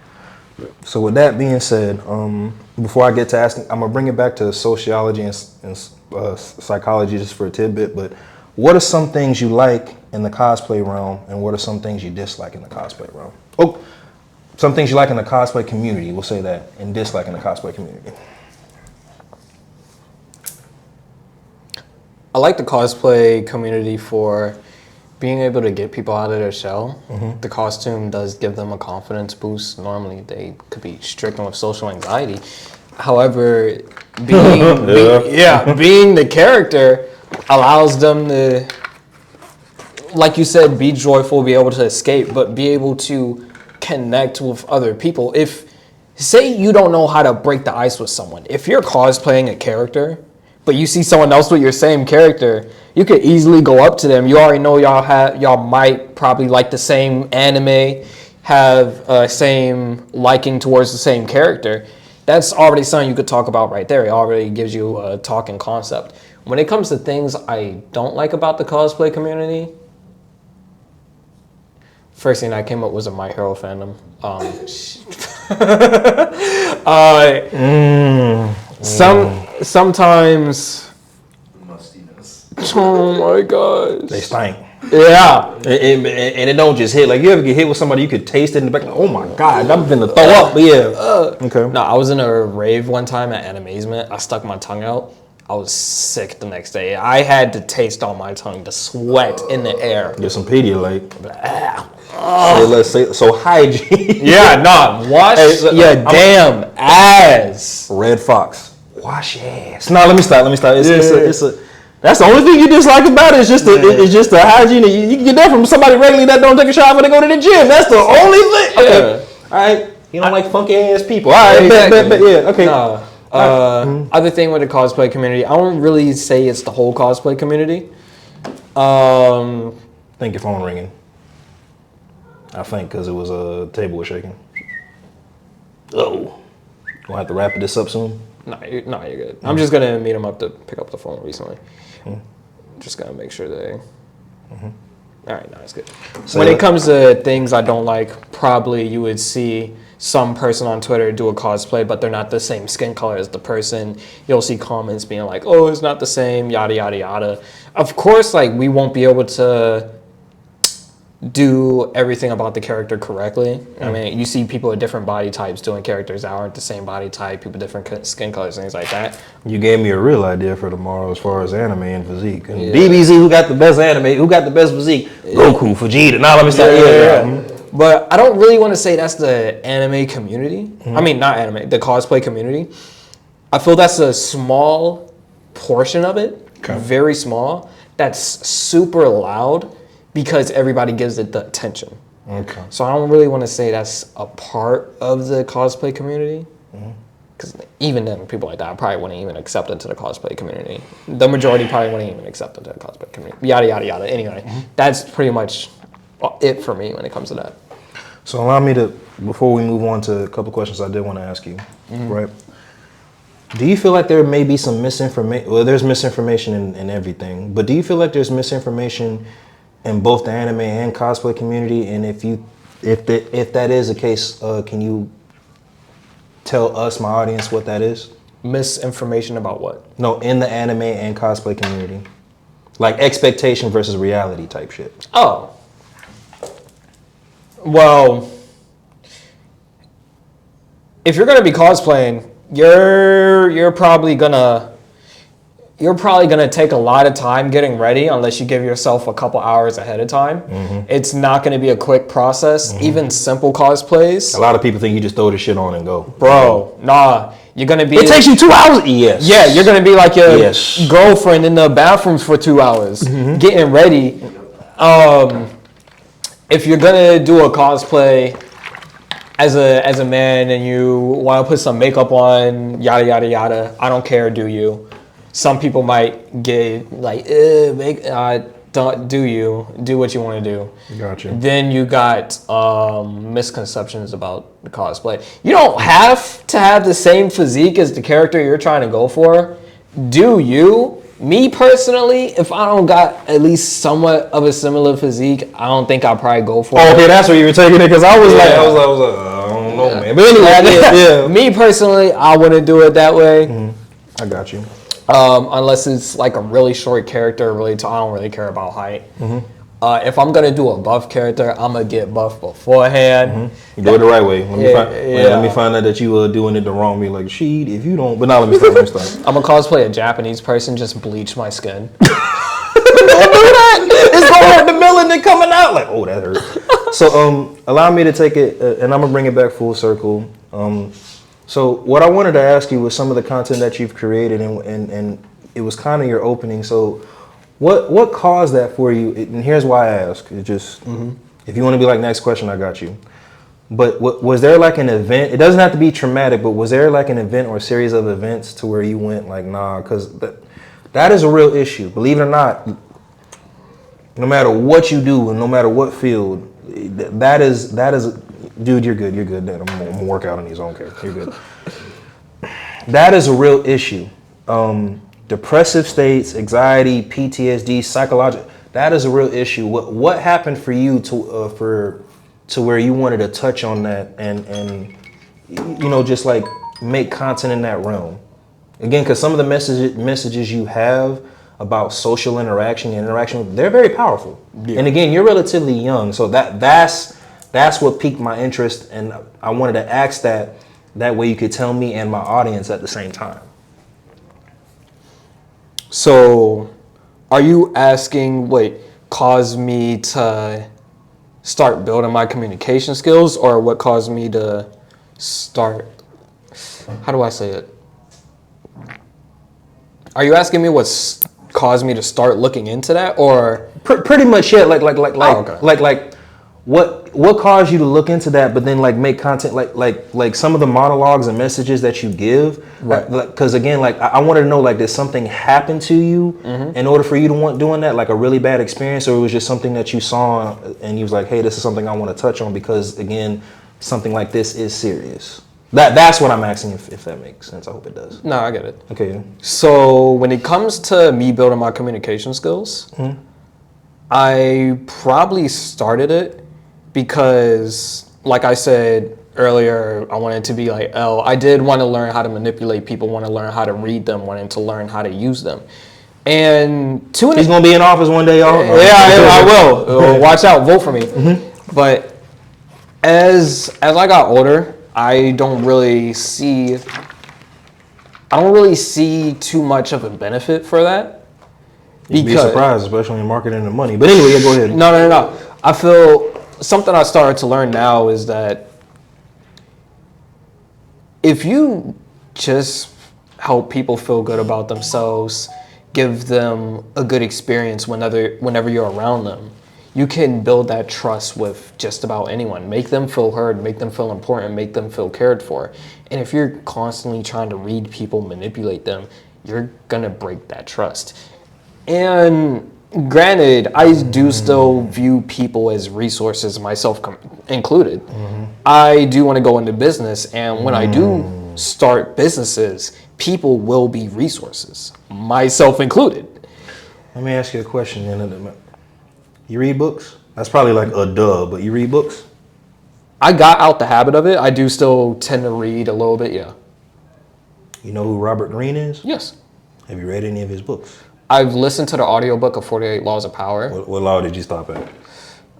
So with that being said, before I get to asking, I'm gonna bring it back to sociology and psychology just for a tidbit. But what are some things you like in the cosplay realm, and what are some things you dislike in the cosplay realm? Oh, some things you like in the cosplay community, we'll say that, and dislike in the cosplay community. I like the cosplay community for being able to get people out of their shell. Mm-hmm. The costume does give them a confidence boost. Normally they could be stricken with social anxiety. However, being the character allows them to, like you said, be joyful, be able to escape, but be able to connect with other people. If, say you don't know how to break the ice with someone, if you're cosplaying a character, but you see someone else with your same character, you could easily go up to them. You already know y'all might probably like the same anime, have same liking towards the same character. That's already something you could talk about right there. It already gives you a talking concept. When it comes to things I don't like about the cosplay community, first thing that came up was a My Hero fandom. Sometimes. Mustiness. Oh my gosh. They stink. Yeah. And it don't just hit. Like, you ever get hit with somebody, you could taste it in the back. Like, oh my God, I'm finna throw up. But yeah. Okay. No, I was in a rave one time at Animazement. I stuck my tongue out. I was sick the next day. I had to taste on my tongue, the sweat in the air. Get some Pedialyte. let's say so hygiene. Yeah, nah. Wash your damn ass. Red Fox. Wash your ass. No, let me stop. It's a that's the only thing you dislike about it. It's just the hygiene. You can get that from somebody regularly that don't take a shower when they go to the gym. That's the only thing. Okay. All right. You don't like funky ass people. All right. Bet. Yeah. Okay. Nah. Other thing with the cosplay community, I don't really say it's the whole cosplay community. I think your phone ringing. I think because it was a table was shaking. Oh. Gonna have to wrap this up soon. No, you're good. I'm just gonna meet him up to pick up the phone recently. Just gonna make sure they. All right, no, it's good. So when it comes to things I don't like, probably you would see some person on Twitter do a cosplay, but they're not the same skin color as the person. You'll see comments being like, "Oh, it's not the same," yada yada yada. Of course, like we won't be able to do everything about the character correctly. I mean, you see people with different body types doing characters that aren't the same body type, people different skin colors, things like that. You gave me a real idea for tomorrow as far as anime and physique. And DBZ, who got the best anime, who got the best physique? Goku, Vegeta. Now let me start. But I don't really want to say that's the anime community. I mean, not anime, the cosplay community. I feel that's a small portion of it, very small, that's super loud because everybody gives it the attention. Okay. So I don't really want to say that's a part of the cosplay community. Because even then, people like that probably wouldn't even accept into the cosplay community. The majority probably wouldn't even accept into the cosplay community. Yada, yada, yada. Anyway, that's pretty much it for me when it comes to that. So allow me to, before we move on to a couple of questions I did want to ask you, right? Do you feel like there may be some misinformation? Well, there's misinformation in everything, but do you feel like there's misinformation in both the anime and cosplay community? And if that is the case, can you tell us, my audience, what that is? Misinformation about what? No, in the anime and cosplay community, like expectation versus reality type shit. Oh. Well, if you're gonna be cosplaying, you're probably gonna take a lot of time getting ready unless you give yourself a couple hours ahead of time. It's not gonna be a quick process. Even simple cosplays. A lot of people think you just throw the shit on and go. Bro, nah. You're gonna be. It takes you 2 hours. Yes. Yeah, you're gonna be like your girlfriend in the bathrooms for 2 hours getting ready. If you're gonna do a cosplay as a man and you want to put some makeup on, yada yada yada, I don't care. Do you? Some people might get like, don't do you do what you want to do. Gotcha. Then you got misconceptions about the cosplay. You don't have to have the same physique as the character you're trying to go for. Do you? Me personally, if I don't got at least somewhat of a similar physique, I don't think I'll probably go for it. Okay, that's where you were taking it, because I was like, I don't know, man. But anyway, Me personally, I wouldn't do it that way. I got you. Unless it's like a really short character, really tall. I don't really care about height. If I'm gonna do a buff character, I'm gonna get buff beforehand. You do it the right way. Let me find out that you doing it the wrong way. Like, sheed, if you don't. But now let me start. I'm gonna cosplay a Japanese person, just bleach my skin. Don't do that. It's gonna hurt the melanin coming out. Like, oh, that hurt. So, allow me to take it, and I'm gonna bring it back full circle. So, what I wanted to ask you was some of the content that you've created, and it was kind of your opening. So, what caused that for you? And here's why I ask. It just, if you want to be like, next question, I got you. But was there like an event? It doesn't have to be traumatic, but was there like an event or a series of events to where you went like, nah, because that is a real issue. Believe it or not, no matter what you do and no matter what field, that is, dude, you're good. I'm gonna work out on his own character. You're good. That is a real issue. Depressive states, anxiety, PTSD, psychological. That is a real issue. What happened for you to where you wanted to touch on that and just like make content in that realm? Again, because some of the messages you have about social interaction, they're very powerful. Yeah. And again, you're relatively young, so that's what piqued my interest, and I wanted to ask that way you could tell me and my audience at the same time. So, are you asking, caused me to start building my communication skills, or what caused me to start, how do I say it? Are you asking me what's caused me to start looking into that, or Pretty much, yeah. Like, okay. what caused you to look into that? But then, like, make content, like some of the monologues and messages that you give, Right. Because again, like, I wanted to know, like, did something happen to you in order for you to want doing that, like a really bad experience, or it was just something that you saw and you was like, hey, this is something I want to touch on because, again, something like this is serious. That's what I'm asking, if that makes sense. I hope it does. No, I get it. Okay. So when it comes to me building my communication skills, I probably started it because, like I said earlier, I wanted to be like L. I did want to learn how to manipulate people, want to learn how to read them, wanted to learn how to use them. And He's gonna be in office one day, y'all. yeah, I will. Watch out, vote for me. But as I got older, I don't really see too much of a benefit for that. You'd be surprised, especially in marketing and money. But anyway, yeah, go ahead. No. I feel something I started to learn now is that if you just help people feel good about themselves, give them a good experience whenever you're around them, you can build that trust with just about anyone. Make them feel heard, make them feel important, make them feel cared for. And if you're constantly trying to read people, manipulate them, you're gonna break that trust. And granted, I do still view people as resources, myself included. I do want to go into business, and when I do start businesses, people will be resources, myself included. Let me ask you a question. You read books? That's probably like a duh, but you read books? I got out the habit of it. I do still tend to read a little bit, yeah. You know who Robert Greene is? Yes. Have you read any of his books? I've listened to the audiobook of 48 Laws of Power. What law did you stop at?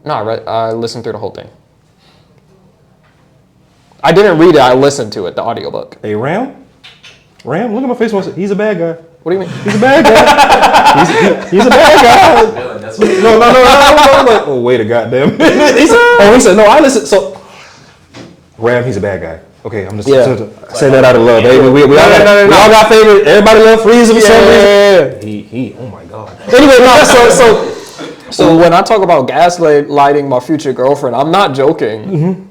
No, I listened through the whole thing. I didn't read it, I listened to it, the audiobook. Hey, Ram, look at my face. He's a bad guy. What do you mean? He's a bad guy. he's a bad guy. That's what No. Oh, wait a goddamn. he said, no, I listen. So, Ram, he's a bad guy. Okay, I'm just say that out of love, baby. We all got favorite. Everybody love Freeze for some reason. He. Oh my god. Anyway, no. So when I talk about gaslighting my future girlfriend, I'm not joking.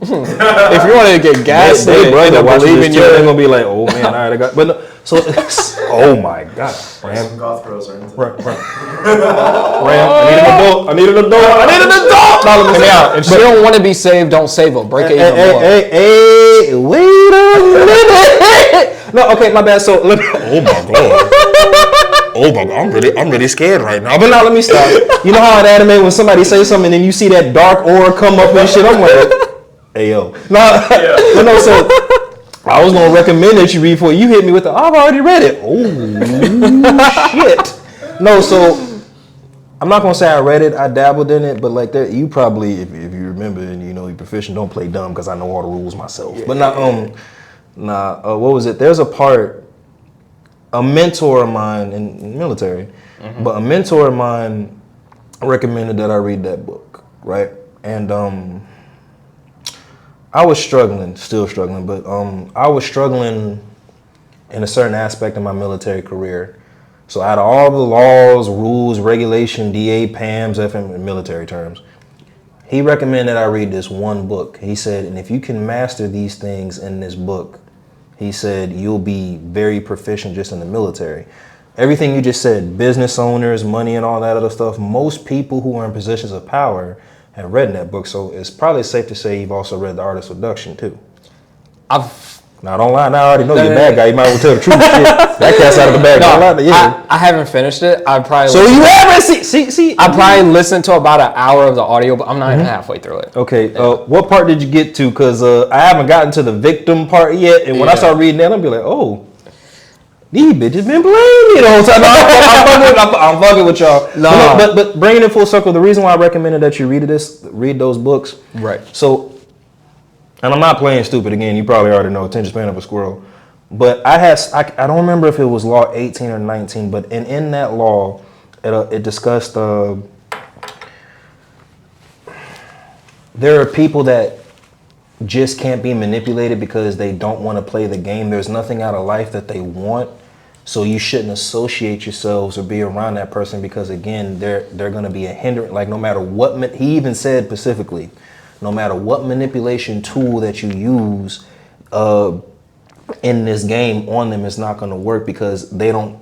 If you want to get gaslit, brother, believe in you, they're gonna be like, oh man, all right, I got. But no, so, oh my god, Ram. some goth bros are into Ram, I need an adult. Now let me out. If she don't want to be saved, don't save her. Break it even more. Hey, wait a minute. No, okay, my bad. So, oh my god, I'm really scared right now. But now let me stop. You know how in anime when somebody says something and then you see that dark aura come up and shit, I'm like, hey yo. No, so I was gonna recommend that you read for it. You hit me with I've already read it. Oh shit. No, so I'm not gonna say I read it. I dabbled in it, but like that, you probably, if you remember and you know you're proficient, don't play dumb because I know all the rules myself. But what was it? There's a part. A mentor of mine in the military, but a mentor of mine recommended that I read that book, right? And I was still struggling, but I was struggling in a certain aspect of my military career. So out of all the laws, rules, regulation, DA, PAMs, FM, in military terms, he recommended I read this one book. He said, and if you can master these things in this book, he said, you'll be very proficient just in the military. Everything you just said, business owners, money and all that other stuff, most people who are in positions of power have read in that book. So it's probably safe to say you've also read The Artist of Seduction too. Now don't lie, now I already know you're a bad guy. You might want to tell the truth. That cat's out of the bag. I haven't finished it. I probably see. I probably listened to about an hour of the audio, but I'm not even halfway through it. Okay, what part did you get to? Because I haven't gotten to the victim part yet, and when I start reading that, I'm be like, oh, these bitches been playing me the whole time. I'm fucking with y'all. No. But bringing it full circle, the reason why I recommended that you read those books. Right. So, and I'm not playing stupid again. You probably already know attention span of a squirrel. But I don't remember if it was law 18 or 19, but in that law, it discussed there are people that just can't be manipulated because they don't want to play the game. There's nothing out of life that they want. So you shouldn't associate yourselves or be around that person because, again, they're going to be a hindrance. Like, no matter what, he even said specifically, no matter what manipulation tool that you use in this game on them, it's not going to work because they don't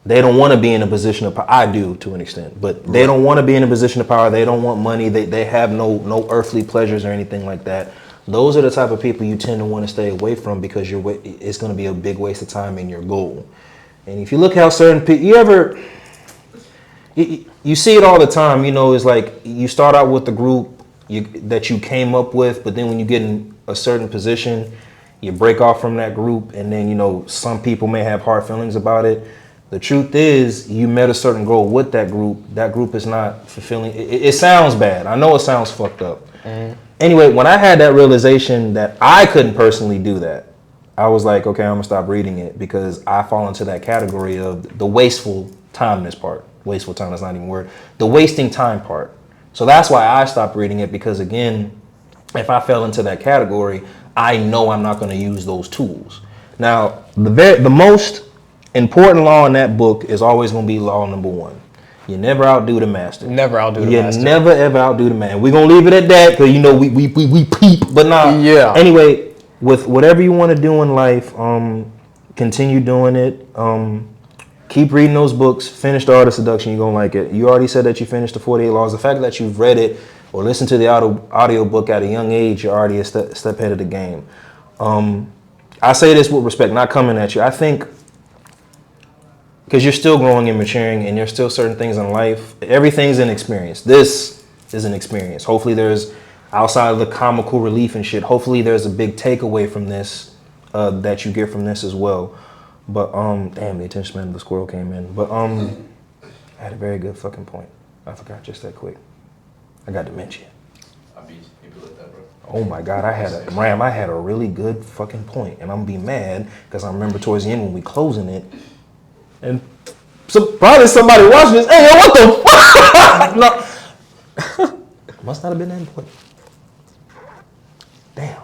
want to be in a position of power. I do, to an extent, but they don't want to be in a position of power. They don't want money. They have no earthly pleasures or anything like that. Those are the type of people you tend to want to stay away from because it's going to be a big waste of time in your goal. And if you look how certain people, you see it all the time, it's like you start out with the group that you came up with, but then when you get in a certain position, you break off from that group, and then, some people may have hard feelings about it. The truth is, you met a certain goal with that group. That group is not fulfilling. It sounds bad. I know it sounds fucked up. Anyway, when I had that realization that I couldn't personally do that, I was like, okay, I'm gonna stop reading it because I fall into that category of the wasteful timeness part. Wasteful time, that's not even a word. The wasting time part. So that's why I stopped reading it because, again, if I fell into that category, I know I'm not gonna use those tools. Now, the most important law in that book is always gonna be law number 1. You never outdo the master. Never outdo the master. You never ever outdo the man. We're gonna leave it at that because we peep, but nah. Yeah. Anyway, with whatever you want to do in life, continue doing it. Keep reading those books. Finish The Art of Seduction. You're gonna like it. You already said that you finished the 48 Laws. The fact that you've read it or listened to the audio book at a young age, you're already a step ahead of the game. I say this with respect, not coming at you. I think because you're still growing and maturing and there's still certain things in life. Everything's an experience. This is an experience. Hopefully there's, outside of the comical relief and shit, hopefully there's a big takeaway from this that you get from this as well. But, damn, the attention span of the squirrel came in. But I had a very good fucking point. I forgot just that quick. I got dementia. I beat people like that, bro. Oh my God, I had a really good fucking point, and I'm gonna be mad because I remember towards the end when we closing it, and so probably somebody watching this. Hey, yo, what the fuck? No, must not have been that important. Damn.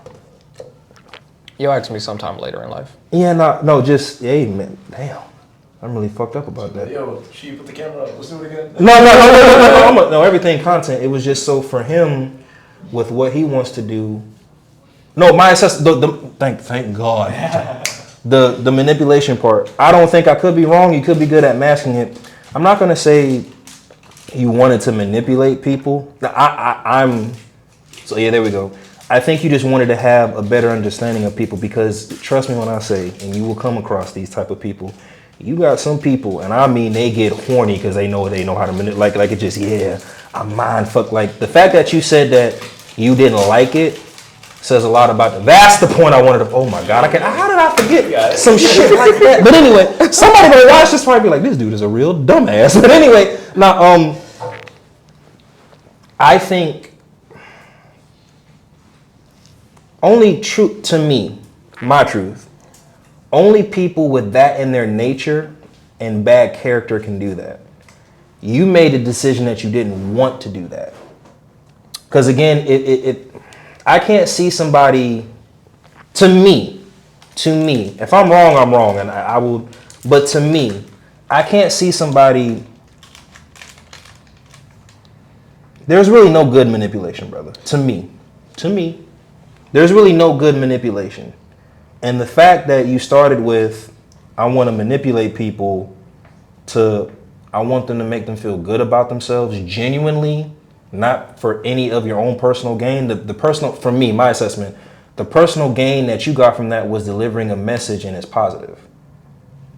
You'll ask me sometime later in life. Yeah, no, just hey, man. Damn, I'm really fucked up about that. Yo, she put the camera up. Let's do it again. No, everything content. It was just so for him, with what he wants to do. No, my assessment. Thank God. The manipulation part. I don't think I could be wrong. You could be good at masking it. I'm not gonna say you wanted to manipulate people. I'm. So yeah, there we go. I think you just wanted to have a better understanding of people because trust me when I say, and you will come across these type of people. You got some people, and I mean they get horny because they know how to manipulate. Like it just I'm mind fucked. Like the fact that you said that you didn't like it says a lot about. That's the point I wanted to. Oh my God, how did I forget some shit like that? But anyway, somebody gonna watch this probably be like, this dude is a real dumbass. But anyway, now I think only truth to me, my truth. Only people with that in their nature and bad character can do that. You made a decision that you didn't want to do that. Because again, I can't see somebody, to me, if I'm wrong, I'm wrong, and I will, but to me, I can't see somebody, there's really no good manipulation, brother. To me, there's really no good manipulation. And the fact that you started with, I want to manipulate people I want them to make them feel good about themselves genuinely, not for any of your own personal gain. The personal, for me, my assessment, the personal gain that you got from that was delivering a message and it's positive.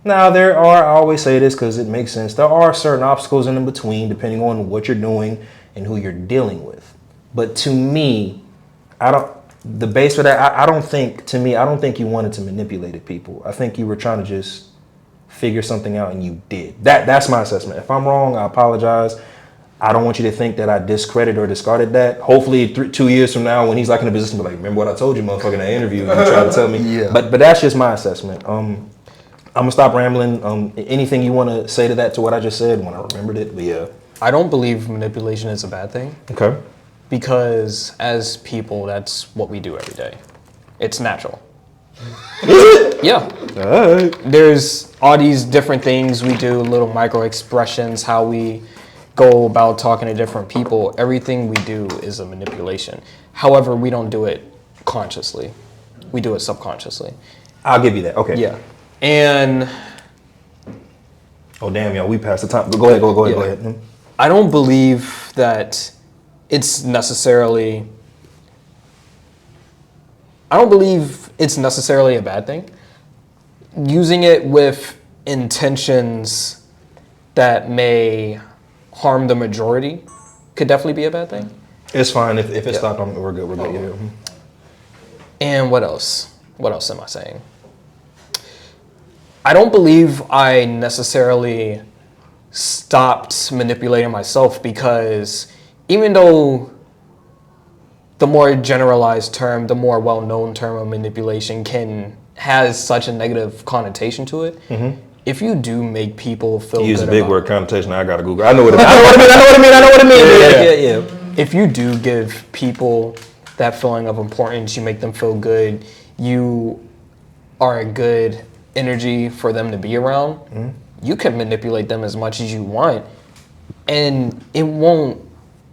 Now, I always say this because it makes sense. There are certain obstacles in between depending on what you're doing and who you're dealing with. But to me, the base for that, I don't think you wanted to manipulate people. I think you were trying to just figure something out and you did. That's my assessment. If I'm wrong, I apologize. I don't want you to think that I discredit or discarded that. Hopefully 2 years from now when he's like in a position to be like, remember what I told you, motherfucker, in that interview, you tried to tell me. Yeah. But that's just my assessment. I'm gonna stop rambling. Anything you want to say to that, to what I just said when I remembered it? But yeah. I don't believe manipulation is a bad thing. Okay. because as people, that's what we do every day. It's natural. Yeah. All right. There's all these different things we do, little micro expressions, how we go about talking to different people. Everything we do is a manipulation. However, we don't do it consciously. We do it subconsciously. I'll give you that. Okay. Yeah. And oh damn, y'all, we passed the time. Go ahead. Go ahead. I don't believe that it's necessarily. I don't believe it's necessarily a bad thing. Using it with intentions that may harm the majority could definitely be a bad thing. It's fine if it's stopped. We're good. We're good. Yeah. And what else? What else am I saying? I don't believe I necessarily stopped manipulating myself because even though the more generalized term, the more well-known term of manipulation has such a negative connotation to it, if you do make people feel You use good a big about, word connotation. I gotta Google. I know what it means. I know what it means. Yeah. If you do give people that feeling of importance, you make them feel good, you are a good energy for them to be around, you can manipulate them as much as you want, and it won't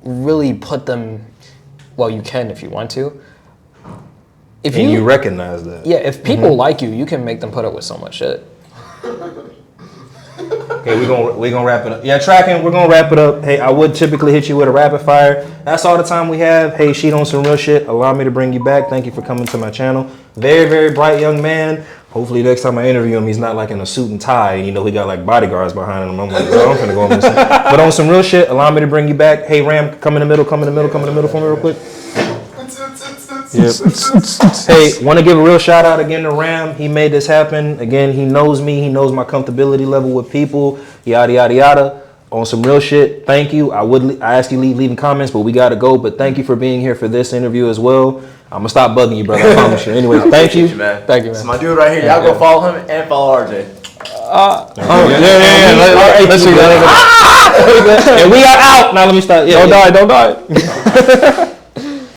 really put them, well, you can if you want to. If you recognize that. Yeah, if people like you, you can make them put up with so much shit. Okay, we're gonna wrap it up. Yeah, tracking, we're gonna wrap it up. Hey, I would typically hit you with a rapid fire. That's all the time we have. Hey, Sheet on some real shit. Allow me to bring you back. Thank you for coming to my channel. Very, very bright young man. Hopefully next time I interview him, he's not like in a suit and tie and he got like bodyguards behind him. I'm like, bro, I'm finna go over this. But on some real shit, allow me to bring you back. Hey, Ram, come in the middle for me real quick. Yep. Hey, want to give a real shout out again to Ram. He made this happen. Again, he knows me. He knows my comfortability level with people. Yada, yada, yada. On some real shit, thank you. I ask you leaving comments, but we got to go. But thank you for being here for this interview as well. I'm going to stop bugging you, brother. I promise you. Anyways, thank you. Man. Thank you, man. It's my dude right here. Y'all go follow him and follow RJ. Let's see that. And we are out. Now let me start. Don't die.